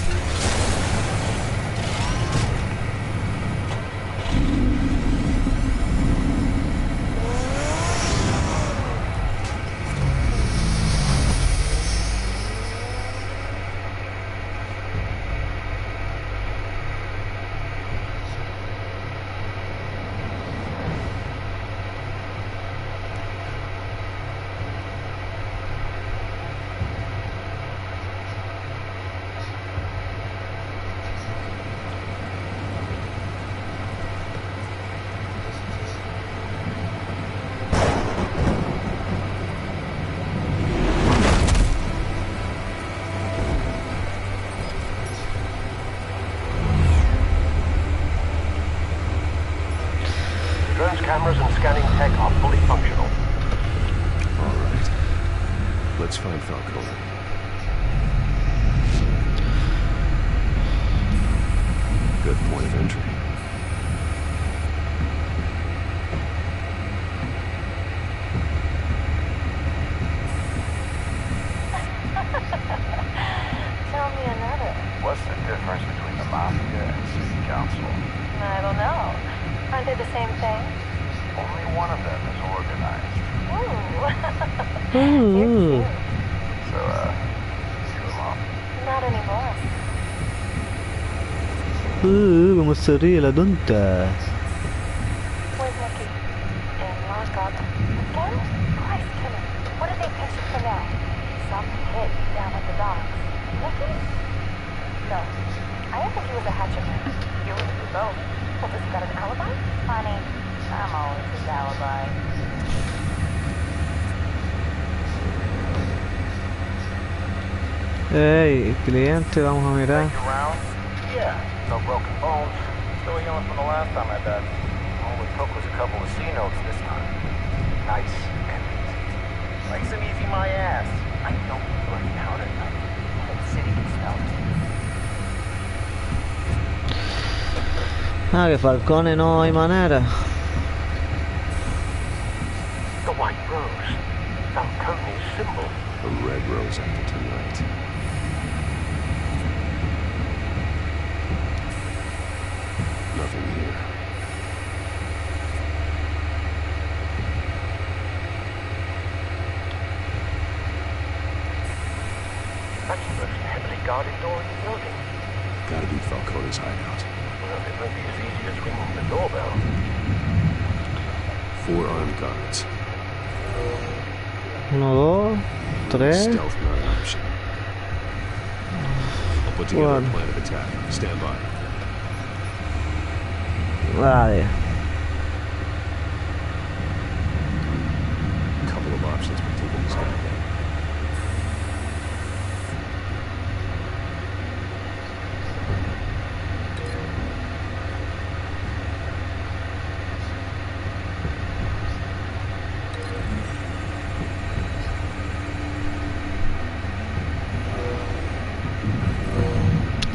Cameras and scanning tech are fully functional. All right. Let's find Falcone. Good point of entry. Tell me another. What's the difference between the Mafia and City Council? I don't know. Aren't they the same thing? Only one of them is organized. Ooh. So, you them off? Not anymore. Come sta la tonta. Where's Nicky? In lockup. Again? Christ, Killer. What did they picture for now? Some kid down at the docks. Nicky? No. I didn't think he was a hatchet man. You wouldn't do both. Well, does he got an alibi? Honey, I'm always his alibi. Hey, cliente, vamos a mirar. Yeah, no broken bones. Still healing from the last time I bet. All it took was a couple of C notes this time. Nice and easy. Nice and easy, my ass. I know you're out at night. The whole city can smell it. Ah, che Falcone no hay manera. The white rose. Falcone's symbol. A red rose after tonight. Nothing here. That's the most heavily guarded door in the building. Gotta be Falcone's hideout. Well, it won't be as easy as ringing the doorbell. 4 armed guards. 1, 2, 3. Stealth not an option. I'll put together a plan of attack. Stand by. Vale. Couple of options for taking this guy down.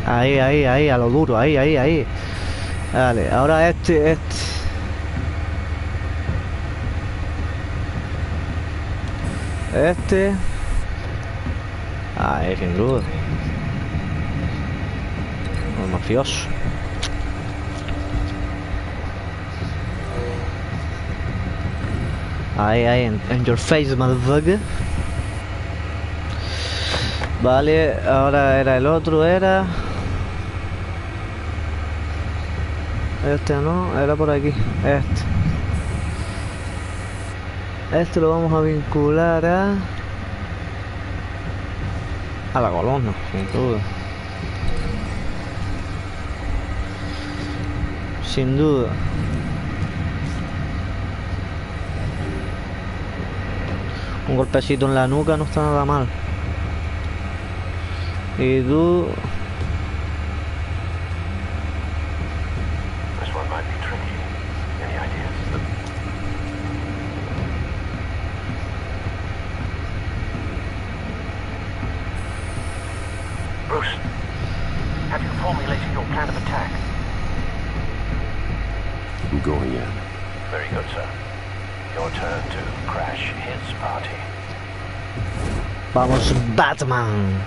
Ahí, a lo duro, ahí. Vale, ahora este. Ahí, sin duda. Un mafioso. Ahí, en your face, motherfucker. Vale, ahora era el otro, era... Este no, era por aquí, este lo vamos a vincular a la columna, sin duda. Sin duda. Un golpecito en la nuca no está nada mal. Y tú... Bruce, have you formulated your plan of attack? I'm going in. Very good, sir. Your turn to crash his party. Vamos, Batman.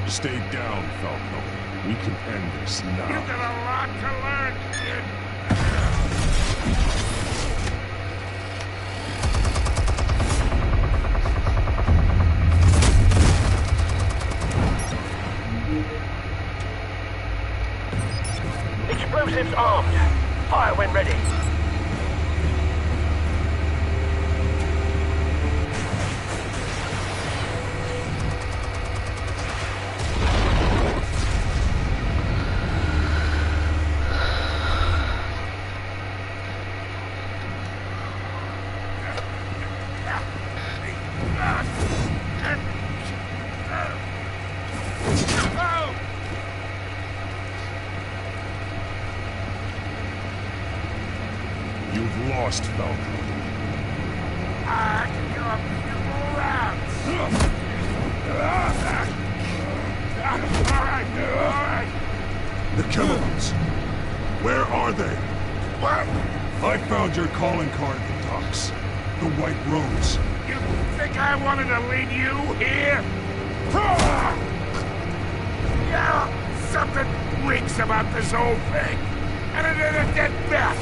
Stay down, Falco. We can end this now. You've got a lot to learn, kid. Explosives armed. Fire when ready. lost, Falcon. I can go a few more rounds. All right. The chemicals. Where are they? What? I found your calling card at the docks. The White Rose. You think I wanted to leave you here? Yeah, something reeks about this whole thing. And it ain't a dead bat.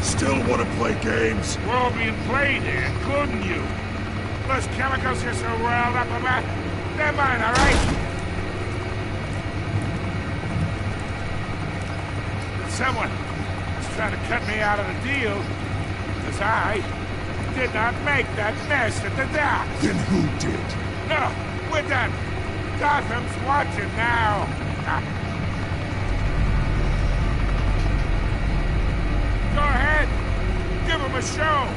Still want to play games? We're all being played here, including you. Those chemicals you're so riled up about, they're mine, all right? Someone is trying to cut me out of the deal, because I did not make that mess at the dock. Then who did? No, we're done. Gotham's watching now. Go ahead. Give him a show.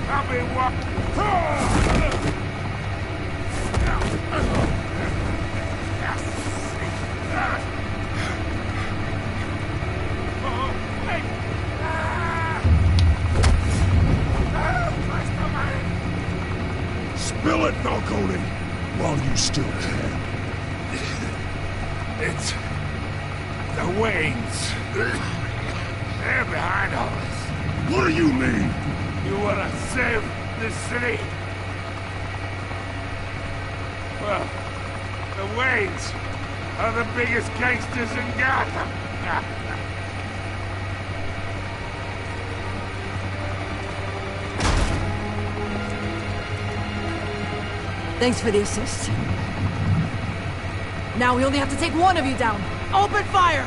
I'll be walking. Spill it, Falcone, while you still can. It's the Waynes. They're behind all this. What do you mean? You want to save this city? Well, the Waynes are the biggest gangsters in Gotham. Thanks for the assist. Now we only have to take one of you down. Open fire!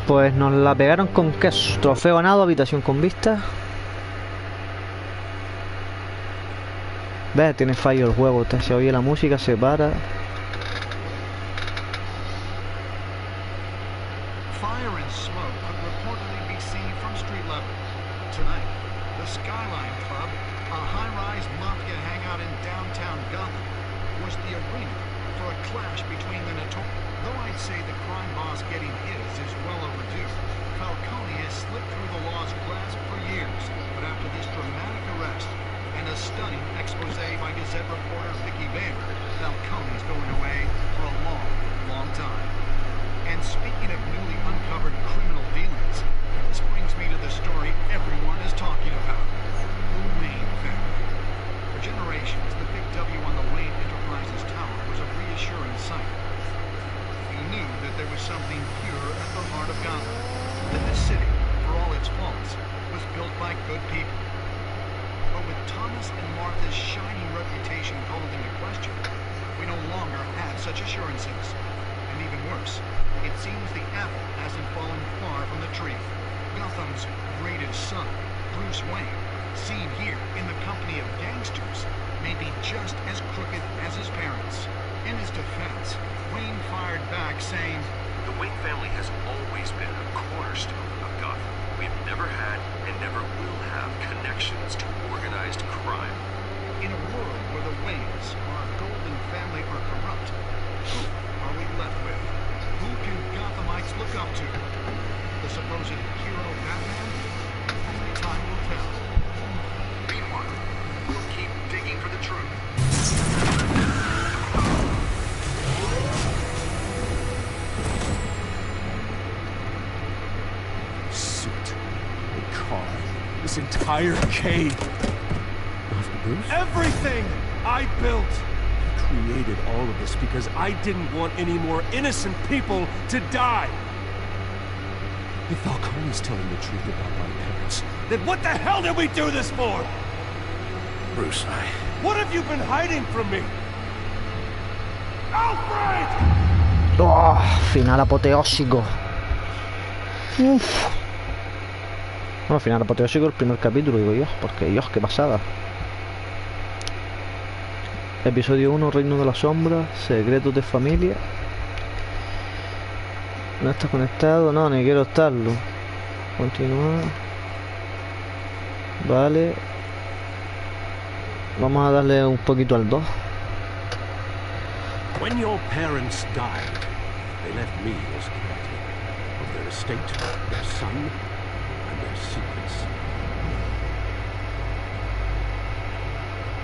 Pues nos la pegaron con queso. Trofeo ganado, habitación con vista. ¿Ves? Tiene fallo el juego. Se oye la música, se para. Fire and smoke could reportedly be seen from street level. Tonight, the Skyline Club, a high-rise mafia hangout in downtown Gotham, was the arena for a clash between the notorious. Though I'd say the crime boss getting his is well overdue, Falcone has slipped through the law's grasp for years. But after this dramatic arrest and a stunning expose by Gazette reporter Vicky Bayer, Falcone's going away for a long, long time. And speaking of newly uncovered criminal dealings, this brings me to the story everyone is talking about. The Wayne family. For generations, the big W on the Wayne Enterprises tower was a reassuring sight. You knew that there was something pure at the heart of Gotham. That this city, for all its faults, was built by good people. But with Thomas and Martha's shining reputation called into question, we no longer had such assurances. And even worse, it seems the apple hasn't fallen far from the tree. Gotham's greatest son, Bruce Wayne, seen here in the company of gangsters, may be just as crooked as his parents. In his defense, Wayne fired back saying, "The Wayne family has always been a cornerstone of Gotham. We've never had and never will have connections to organized crime." In a world where the Waynes, our golden family, are corrupt, who are we left with? Who can Gothamites look up to? The supposed hero Batman? Only time will tell. Meanwhile, we'll keep digging for the truth. Suit, a car, this entire cave. Bruce? Everything I built. I created all of this because I didn't want any more innocent people to die. If Falcone's telling the truth about my parents, then what the hell did we do this for? Bruce, What have you been hiding from me? Alfred! Oh, final apoteósico. Uf. Bueno, final apoteósico el primer capítulo, digo yo, porque Dios, qué pasada. Episodio 1, Reino de la Sombra, Secretos de Familia. No está conectado, no, ni quiero estarlo. Continuar. Vale. Vamos a darle un poquito al 2. When your parents died, they left me as caretaker of their estate, their son, and their secrets.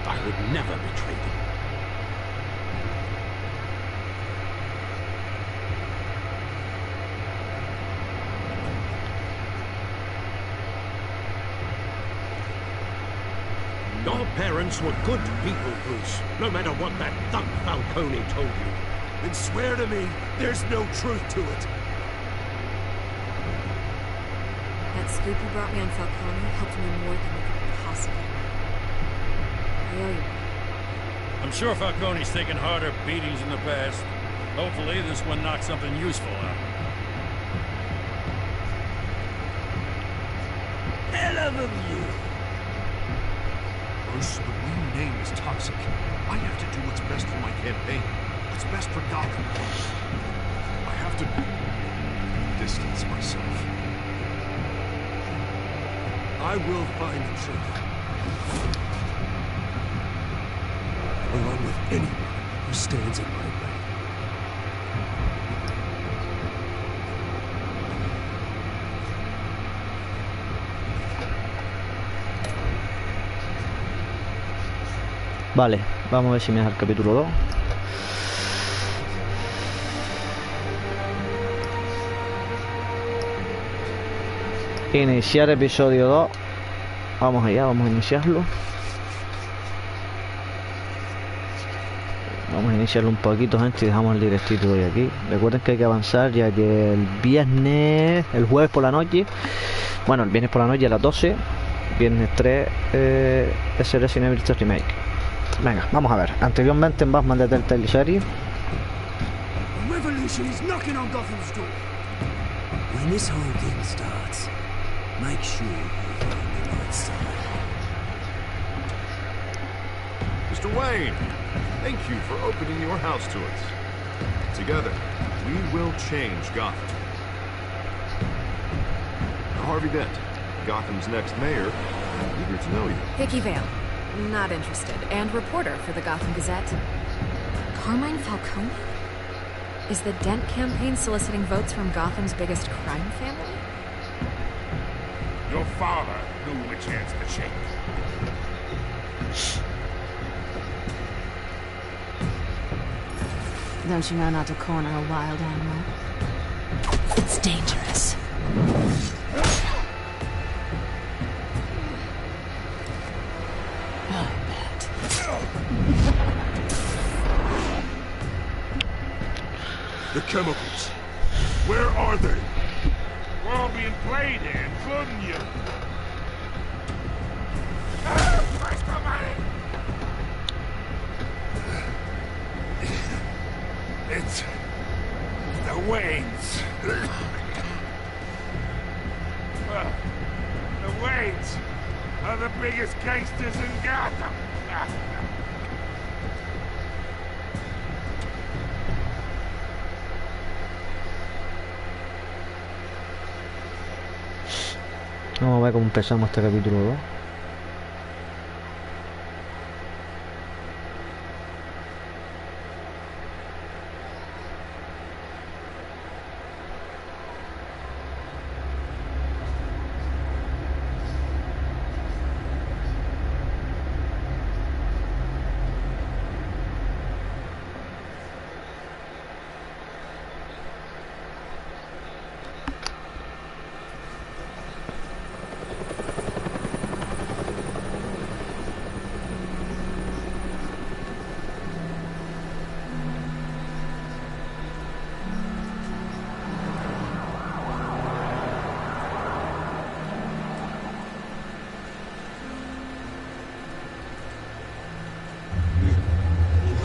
I would never betray them. Your parents were good people, Bruce, no matter what that thug Falcone told you. Then swear to me there's no truth to it. That scoop you brought me on Falcone helped me more than we could possibly know. I owe you. I'm sure Falcone's taken harder beatings in the past. Hopefully this one knocks something useful out. Hell of a view. Bruce, the Wayne name is toxic. I have to do what's best for my campaign. What's best for Gotham. I have to distance myself. I will find the truth. Along with anyone who stands in my way. Vale, vamos a ver si me deja el capítulo 2. Iniciar episodio 2. Vamos allá, vamos a iniciarlo. Vamos a iniciarlo un poquito, gente, y dejamos el directito de hoy aquí. Recuerden que hay que avanzar, ya que el jueves por la noche, bueno, el viernes por la noche a las 12, viernes 3, es el Resident Evil 3 Remake. Venga, vamos a ver. Anteriormente en Batman de Telltale serie. The revolution is knocking on Gotham's door. When this whole thing starts, make sure you're on the right side. Mr. Wayne, thank you for opening your house to us. Together, we will change Gotham. Now, Harvey Dent, Gotham's next mayor, eager to know you. Hickey Vale. Not interested. And reporter for the Gotham Gazette. Carmine Falcone? Is the Dent campaign soliciting votes from Gotham's biggest crime family? Your father knew which hands to shake. Don't you know not to corner a wild animal? It's dangerous. The chemicals. Where are they? We're all being played here, including you. Where's the money? It's the Waynes. Well, the Waynes are the biggest gangsters in Gotham. Vamos a ver cómo empezamos este capítulo 2.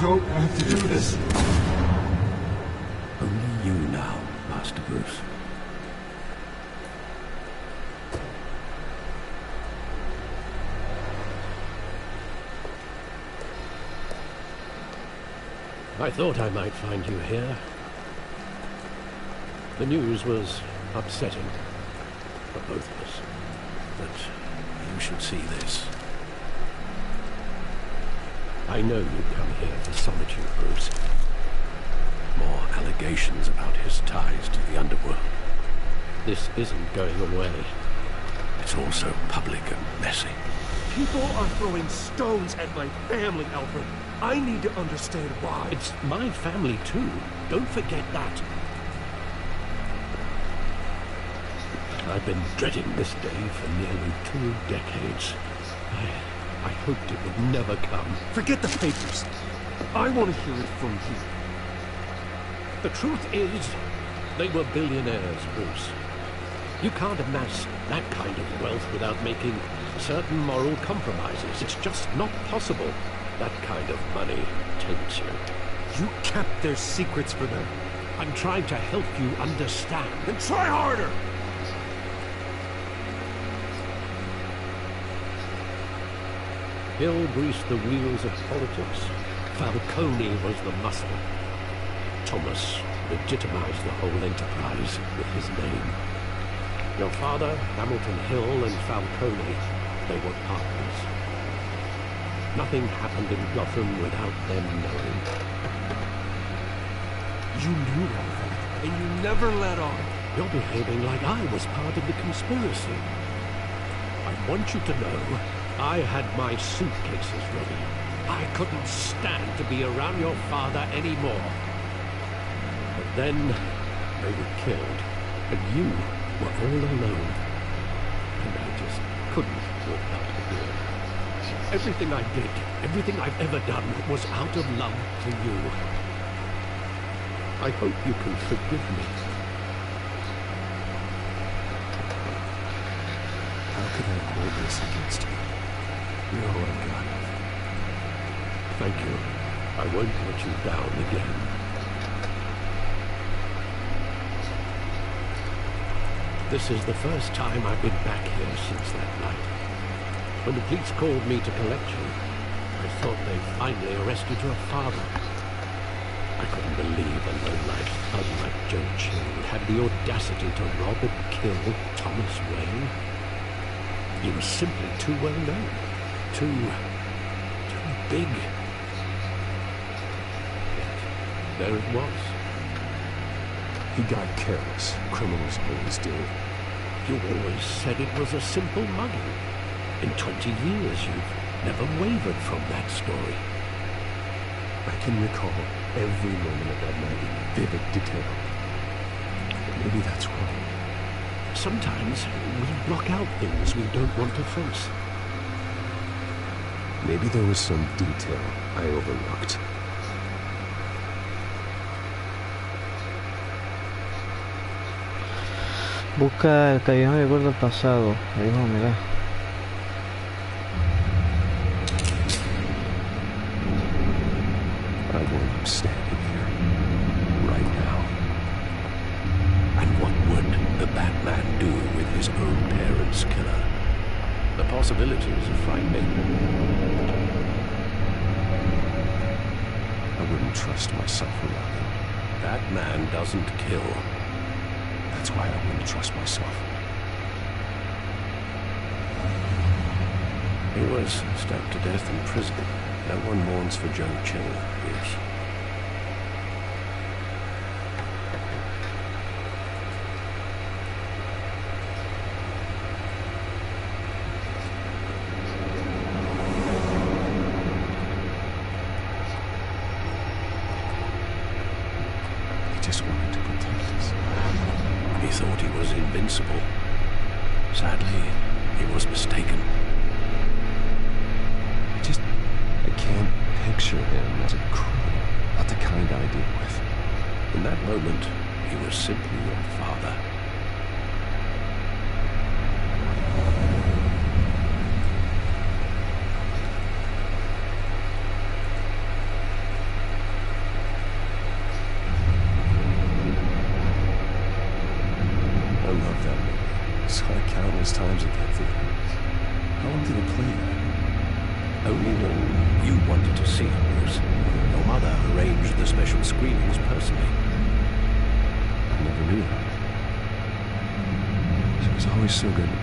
Don't have to do this. Only you now, Master Bruce. I thought I might find you here. The news was upsetting for both of us. But you should see this. I know you come here for solitude, Bruce. More allegations about his ties to the underworld. This isn't going away. It's also public and messy. People are throwing stones at my family, Alfred. I need to understand why. It's my family, too. Don't forget that. I've been dreading this day for nearly 2 decades. I hoped it would never come. Forget the papers. I want to hear it from you. The truth is, they were billionaires, Bruce. You can't amass that kind of wealth without making certain moral compromises. It's just not possible. That kind of money taints you. You kept their secrets for them. I'm trying to help you understand. Then try harder! Hill greased the wheels of politics. Falcone was the muscle. Thomas legitimized the whole enterprise with his name. Your father, Hamilton Hill, and Falcone, they were partners. Nothing happened in Gotham without them knowing. You knew all that, and you never let on. You're behaving like I was part of the conspiracy. I want you to know I had my suitcases ready. I couldn't stand to be around your father anymore. But then they were killed, and you were all alone. And I just couldn't walk out the door. Everything I did, everything I've ever done, was out of love for you. I hope you can forgive me. How could I hold this against you? You're all I've got. Thank you. I won't let you down again. This is the first time I've been back here since that night. When the police called me to collect you, I thought they'd finally arrested your father. I couldn't believe a low-life thug like Joe Chill had the audacity to rob and kill Thomas Wayne. He was simply too well known. Too big. Yet, there it was. He got careless. Criminals always do. You always said it was a simple mugging. In 20 years, you've never wavered from that story. I can recall every moment of that night in vivid detail. But maybe that's wrong. Sometimes we block out things we don't want to face. Maybe there was some detail I overlooked. Busca el callejón y recuerda el pasado. Ahí vamos, mira. I want him standing here, right now. And what would the Batman do with his own parents' killer? The possibilities are frightening. I wouldn't trust myself around him. That man doesn't kill. That's why I wouldn't trust myself. He was stabbed to death in prison. No one mourns for Joe Chill, Bruce. He just wanted to protect us. He thought he was invincible. Sadly, he was mistaken. I can't picture him as a criminal, not the kind I deal with. In that moment, he was simply your father. I love that movie. Saw it countless times at that theater. How long did it play there? Only when you wanted to see it, Bruce. Your mother arranged the special screenings personally. I never knew that. She was always so good to me.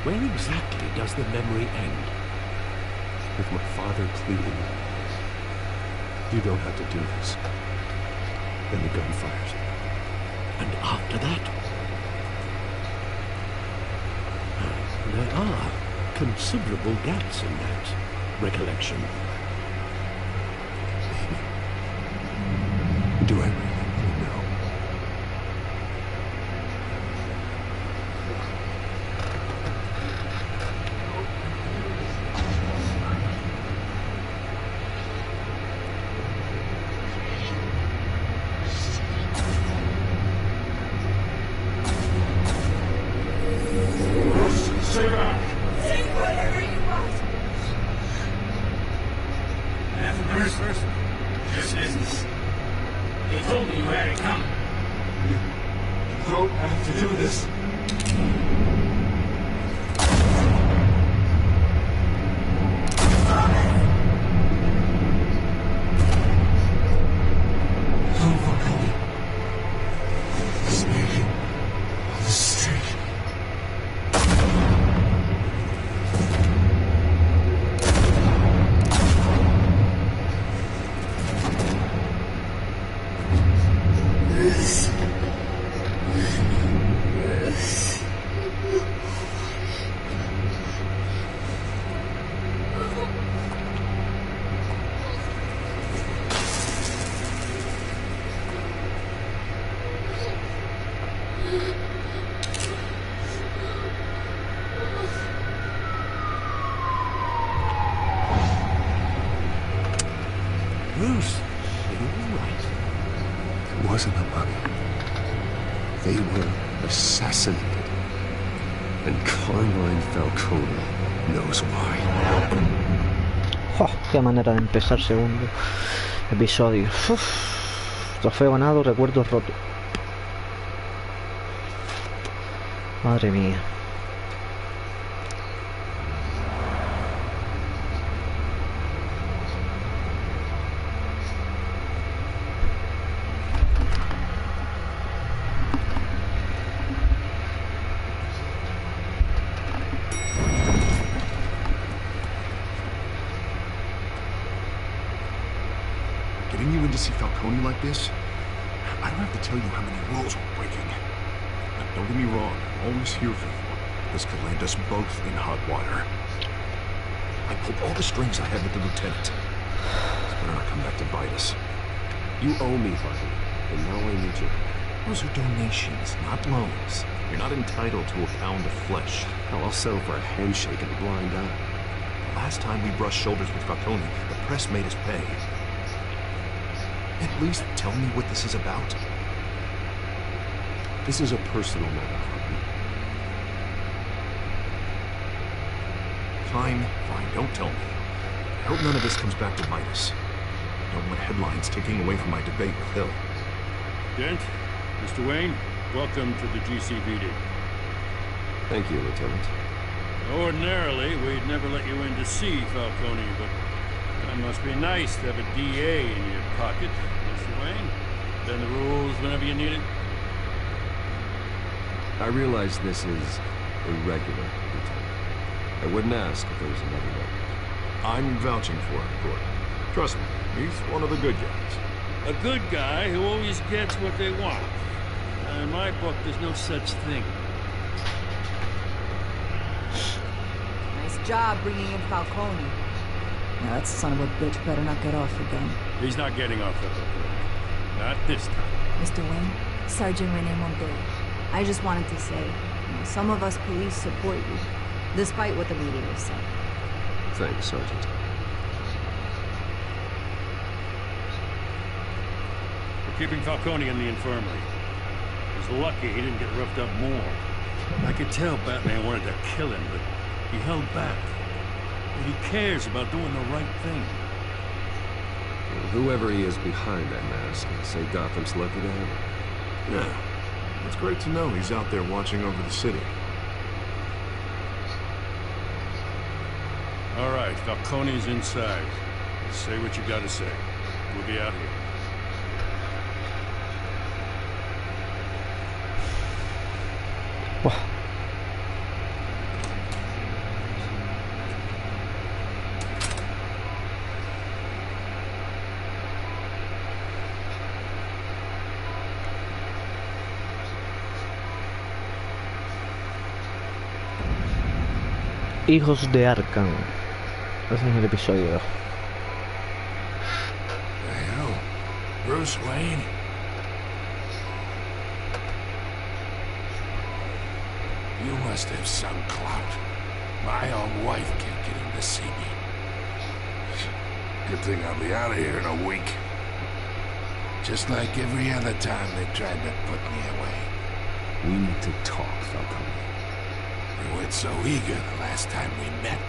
Where exactly does the memory end? With my father pleading, "You don't have to do this." Then the gun fires. And after that? There are considerable gaps in that recollection. Do I really know? This business. They told me you had it coming. You don't have to do this. Bruce, are you all right? It wasn't the money. They were assassinated. And Carmine Falcone knows why. Oh, qué manera de empezar segundo episodio. Uf, trofeo ganado, recuerdos rotos. Madre mía. Getting you in to see Falcone like this? I don't have to tell you how many rules we're breaking. But don't get me wrong, I'm always here for you. This could land us both in hot water. I pulled all the strings I had with the lieutenant. It's better not come back to bite us. You owe me, buddy. And now I need you. Those are donations, not loans. You're not entitled to a pound of flesh. Hell, I'll settle for a handshake and a blind eye. The last time we brushed shoulders with Falcone, the press made us pay. At least tell me what this is about. This is a personal matter, Harvey. Fine, don't tell me. I hope none of this comes back to bite us. I don't want headlines taking away from my debate with Hill. Dent, Mr. Wayne, welcome to the GCPD. Thank you, Lieutenant. Ordinarily, we'd never let you in to see Falcone, but that must be nice to have a DA in your pocket, Mr. Wayne. Bend the rules whenever you need it. I realize this is irregular, Lieutenant. I wouldn't ask if there was another way. I'm vouching for him, Gordon. Trust me, he's one of the good guys. A good guy who always gets what they want. In my book, there's no such thing. Nice job bringing in Falcone. Now that son of a bitch better not get off again. He's not getting off the hook. Not this time. Mr. Wayne, Sergeant Rene Montoya. I just wanted to say, some of us police support you, despite what the media is saying. Thanks, Sergeant. We're keeping Falcone in the infirmary. He's lucky he didn't get roughed up more. I could tell Batman wanted to kill him, but he held back. He cares about doing the right thing. Well, whoever he is behind that mask, I'd say Gotham's lucky to have him. Yeah. It's great to know he's out there watching over the city. All right, Falcone's inside. Say what you gotta say. We'll be out here. Buah. Hijos de Arkham. Ese es el episodio. Well, Bruce Wayne. You must have some clout. My own wife can't get in to see me. Good thing I'll be out of here in a week. Just like every other time they tried to put me away. We need to talk, Falcone. You weren't so eager the last time we met.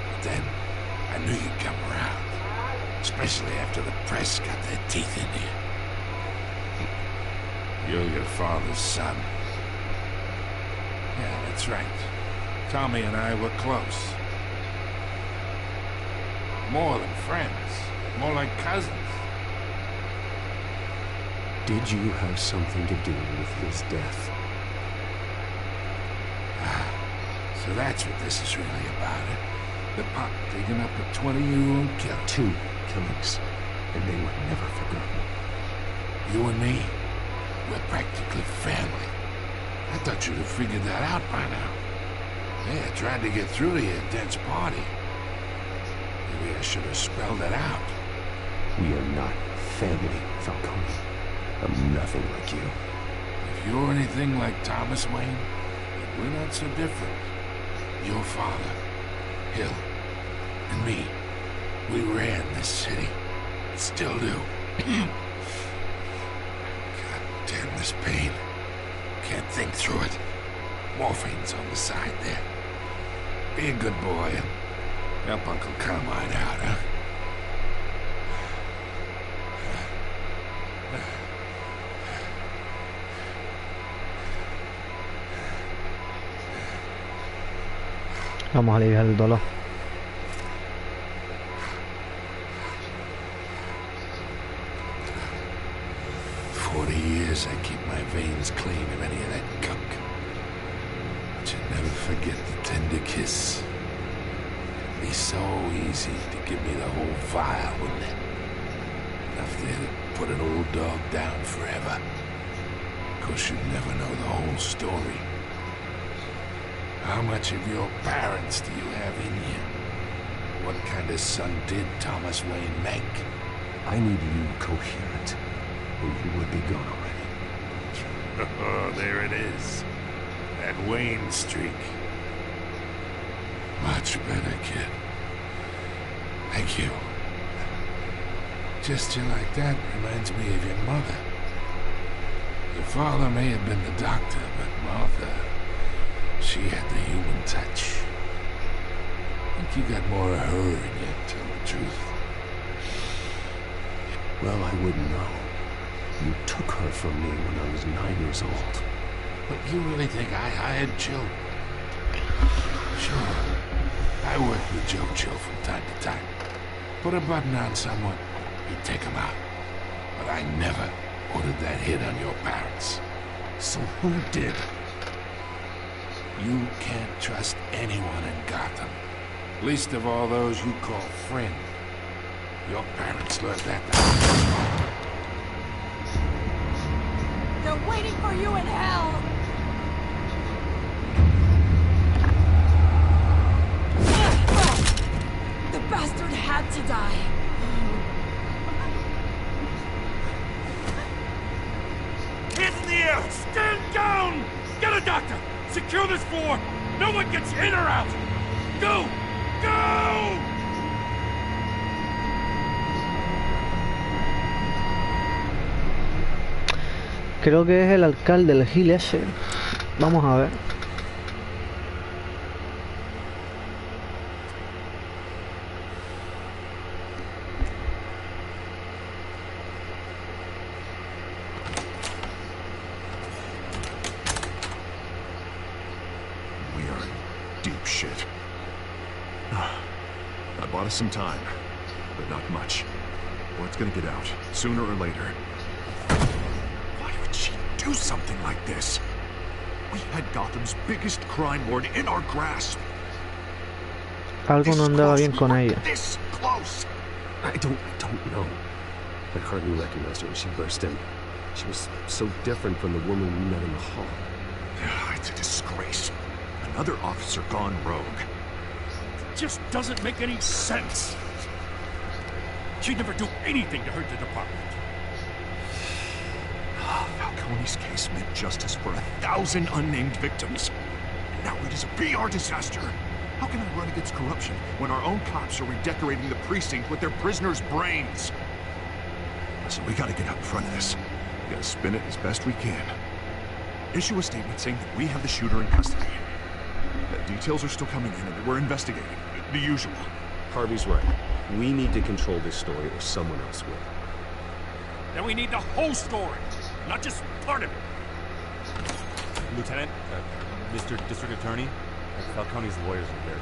But then, I knew you'd come around. Especially after the press got their teeth into you. You're your father's son. Yeah, that's right. Tommy and I were close. More than friends. More like cousins. Did you have something to do with his death? So that's what this is really about, eh? The pop digging up a 20-year-old killer. 2 killings, and they were never forgotten. You and me, we're practically family. I thought you'd have figured that out by now. Yeah, tried to get through to your dense party. Maybe I should have spelled it out. We are not family, Falcone. I'm nothing like you. If you're anything like Thomas Wayne, then we're not so different. Your father, Hill, and me, we ran this city. Still do. God damn this pain. Can't think through it. Morphine's on the side there. Be a good boy and help Uncle Carmine out, huh? Vamos a aliviar el dolor. Years I keep my veins clean of any of that gunk. But you never forget the tender kiss. It'd be so easy to give me the whole vial, wouldn't it? Enough there to put an old dog down forever. Of course, you'd never know the whole story. How much of your parents do you have in you? What kind of son did Thomas Wayne make? I need you coherent, or you would be gone already. Oh, there it is. That Wayne streak. Much better, kid. Thank you. Gesture like that reminds me of your mother. Your father may have been the doctor, but Martha, she had the human touch. I think you got more of her in you, to tell the truth. Well, I wouldn't know. You took her from me when I was 9 years old. But you really think I hired Jill? Sure. I worked with Joe Chill from time to time. Put a button on someone, he'd take him out. But I never ordered that hit on your parents. So who did? You can't trust anyone in Gotham. Least of all those you call friend. Your parents learned that. They're waiting for you in hell! The bastard had to die. Hands in the air! Stand down! Get a doctor! Secure this floor! No one gets in or out! Go! Go! Creo que es el alcalde, el Gil ese. Vamos a ver. deep shit. I bought us some time, but not much. Word's gonna get out, sooner or later. Why would she do something like this? We had Gotham's biggest crime lord in our grasp. Algo no andaba bien con ella. This close. I don't know. I hardly recognized her when she burst in. She was so different from the woman we met in the hall. It's a disgrace. Another officer gone rogue. It just doesn't make any sense. She'd never do anything to hurt the department. Falcone's case meant justice for 1,000 unnamed victims. And now it is a PR disaster. How can I run against corruption when our own cops are redecorating the precinct with their prisoners' brains? So we gotta get out in front of this. We gotta spin it as best we can. Issue a statement saying that we have the shooter in custody. The details are still coming in and that we're investigating. The usual. Harvey's right. We need to control this story or someone else will. Then we need the whole story, not just part of it. Lieutenant, Mr. District Attorney, Falcone's lawyers are here.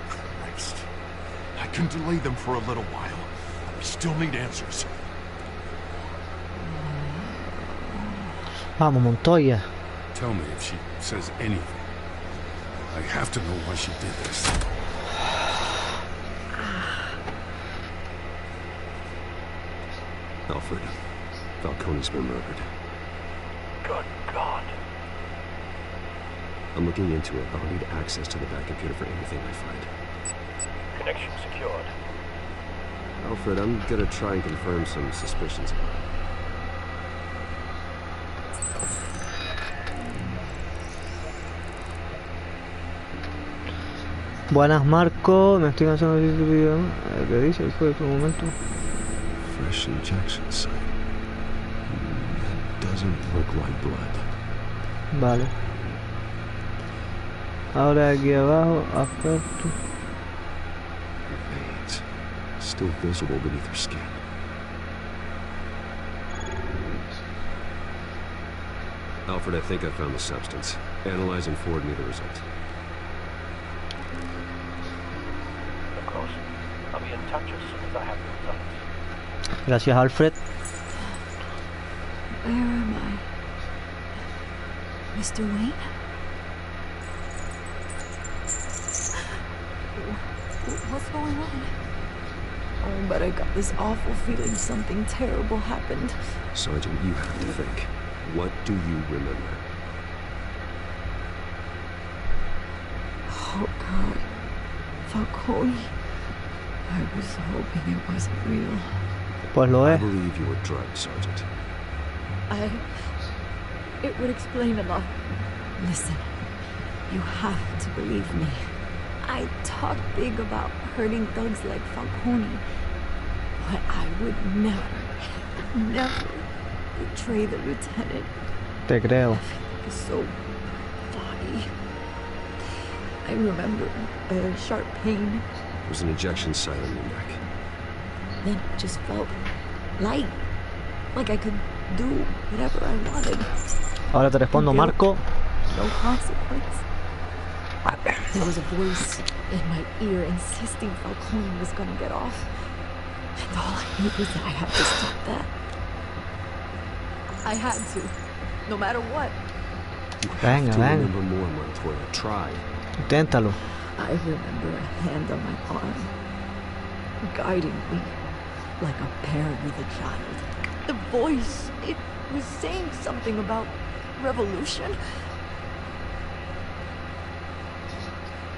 Christ. I can delay them for a little while. We still need answers. Vamos, Montoya. Tell me if she says anything. I have to know why she did this. Alfred, Falcone's been murdered. Good God. I'm looking into it, but I'll need access to the back computer for anything I find. Connection secured. Alfred, I'm gonna try and confirm some suspicions about it. Buenas, Marco. Me estoy cansando de este video. ¿Qué dice? Después de un momento. Fresh injection site. That doesn't look like blood. Vale. Ahora aquí abajo, aspecto. Veins. Still visible beneath her skin. Alfred, I think I found the substance. Analyze and forward me the result. Of course. I'll be in touch as soon as I have the results. Gracias, Alfred. Where am I? Mr. Wayne? What's going on? Oh, but I got this awful feeling something terrible happened. Sergeant, you have to think. What do you remember? Oh, God. Falcone. I was hoping it wasn't real. Pues lo I es. believe you were drugged, Sergeant. It would explain a lot. Listen, you have to believe me. I talk big about hurting thugs like Falcone, but I would never betray the lieutenant. Te creo. It's so foggy. I remember a sharp pain. It was an injection site on your neck. Then it just felt light, like I could do whatever I wanted. Ahora te respondo, Marco. No consequence. There was a voice in my ear insisting Falcone was gonna get off. And all I knew was that I had to stop that. I had to, no matter what. Venga, venga. Remember more, Montoya. Try. Inténtalo. I remember a hand on my arm, guiding me like a parent with a child. The voice, it was saying something about revolution.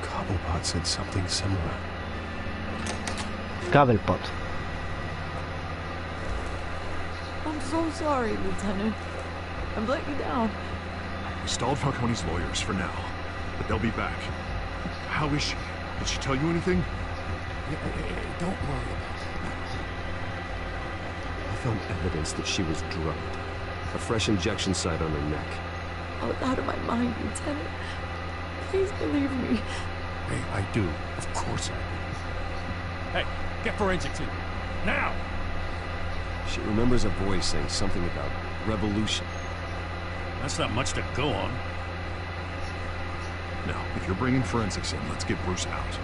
Cobblepot said something similar. Cobblepot. I'm so sorry, Lieutenant. I've let you down. We stalled Falcone's lawyers for now, but they'll be back. How is she? Did she tell you anything? Don't worry about it. I found evidence that she was drugged. A fresh injection site on her neck. I was out of my mind, Lieutenant. Please believe me. Hey, I do. Of course I do. Hey, get forensics in. Now! She remembers a voice saying something about revolution. That's not much to go on. Now, if you're bringing forensics in, let's get Bruce out.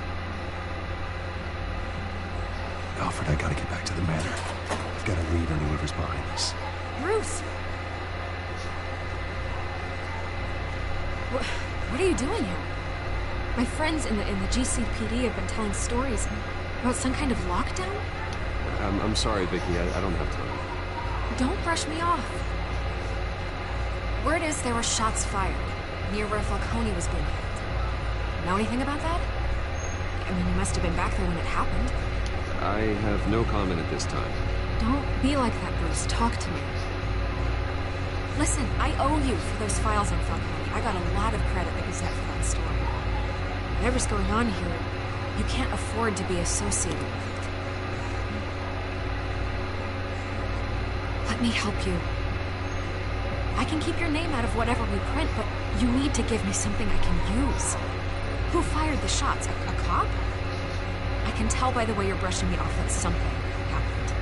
Alfred, I gotta get back to the manor. I've gotta lead on whoever's behind this. Bruce! What are you doing here? My friends in the GCPD have been telling stories about some kind of lockdown? I'm sorry, Vicky. I don't have time. Don't brush me off. Word is there were shots fired near where Falcone was being held. Know anything about that? I mean, you must have been back there when it happened. I have no comment at this time. Don't be like that, Bruce. Talk to me. Listen, I owe you for those files on Falcone. I got a lot of credit at Gazette for that story. Whatever's going on here, you can't afford to be associated with it. Let me help you. I can keep your name out of whatever we print, but you need to give me something I can use. Who fired the shots? A cop? I can tell by the way you're brushing me off that something happened.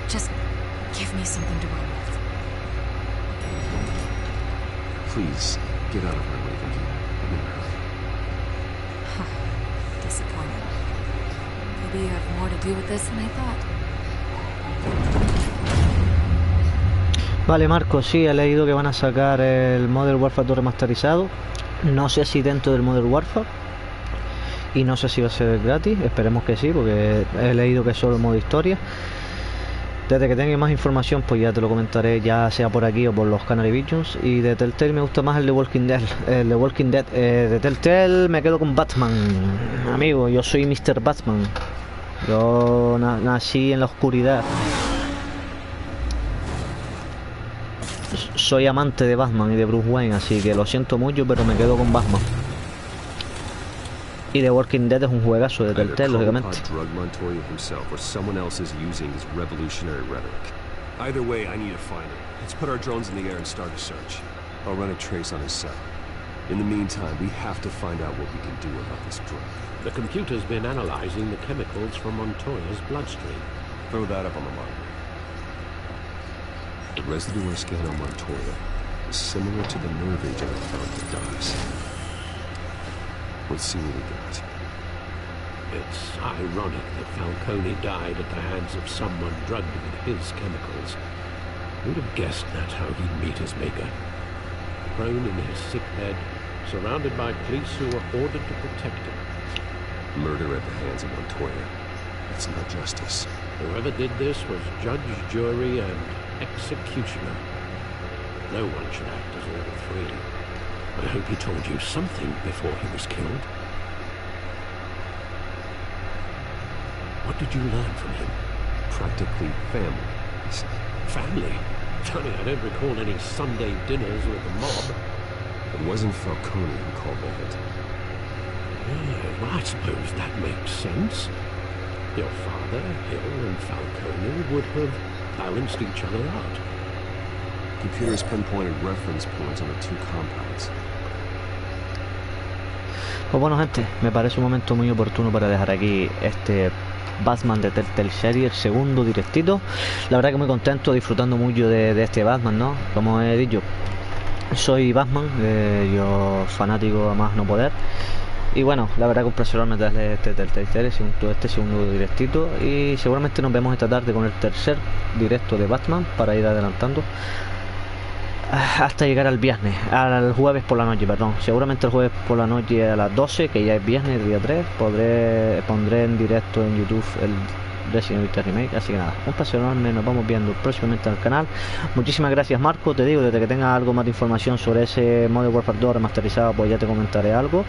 Just give me something to run with. Please, get out of my way, Vicky. I'm in a hurry. Disappointed. Maybe you have more to do with this than I thought. Vale, Marco, sí, he leído que van a sacar el Modern Warfare 2 remasterizado. No sé si dentro del Modern Warfare. Y no sé si va a ser gratis. Esperemos que sí, porque he leído que es solo modo historia. Desde que tenga más información, pues ya te lo comentaré, ya sea por aquí o por los Canary Visions. Y de Telltale me gusta más el de Walking Dead. El de Walking Dead. De Telltale me quedo con Batman. Amigo, yo soy Mr. Batman. Yo nací en la oscuridad. Soy amante de Batman y de Bruce Wayne, así que lo siento mucho, pero me quedo con Batman. Y The Walking Dead es un juegazo de Telltale, lógicamente. Either way, I need to find him. Let's put our drones in the air and start a search. I'll run a trace on his cell. In the meantime, we have to find out what we can do about this drug. The computer's been analyzing the chemicals from Montoya's bloodstream. Throw that up on the monitor. The residue scan on Montoya is similar to the nerve agent I found at the docks. Let's see what we got. It's ironic that Falcone died at the hands of someone drugged with his chemicals. Who'd have guessed that's how he'd meet his maker? Prone in his sick bed, surrounded by police who were ordered to protect him. Murder at the hands of Montoya. That's not justice. Whoever did this was judge, jury, and executioner. No one should act as all three. I hope he told you something before he was killed. What did you learn from him? Practically family, he said. Family? Funny, I don't recall any Sunday dinners with the mob. It wasn't Falcone who called the hit. Yeah, well, I suppose that makes sense. Your father, Hill, and Falcone would have balanced each other out. Computers pinpointed reference points on the two compounds. Pues bueno, gente, me parece un momento muy oportuno para dejar aquí este Batman de Telltale Series, el segundo directito. La verdad que muy contento, disfrutando mucho de este Batman, ¿no? Como he dicho, soy Batman, yo fanático a más no poder. Y bueno, la verdad que un placer meterle este Telltale Series, este segundo directito. Y seguramente nos vemos esta tarde con el tercer directo de Batman para ir adelantando hasta llegar al viernes, al jueves por la noche, perdón. Seguramente el jueves por la noche a las 12, que ya es viernes, día 3, pondré en directo en YouTube el Resident Evil Remake. Así que nada, un placer enorme, nos vamos viendo próximamente al canal. Muchísimas gracias, Marco. Te digo, desde que tenga algo más de información sobre ese Modern Warfare 2 remasterizado, pues ya te comentaré algo,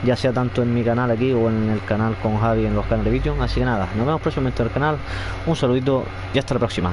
ya sea tanto en mi canal aquí o en el canal con Javi en los Canary Vision. Así que nada, nos vemos próximamente al canal. Un saludito y hasta la próxima.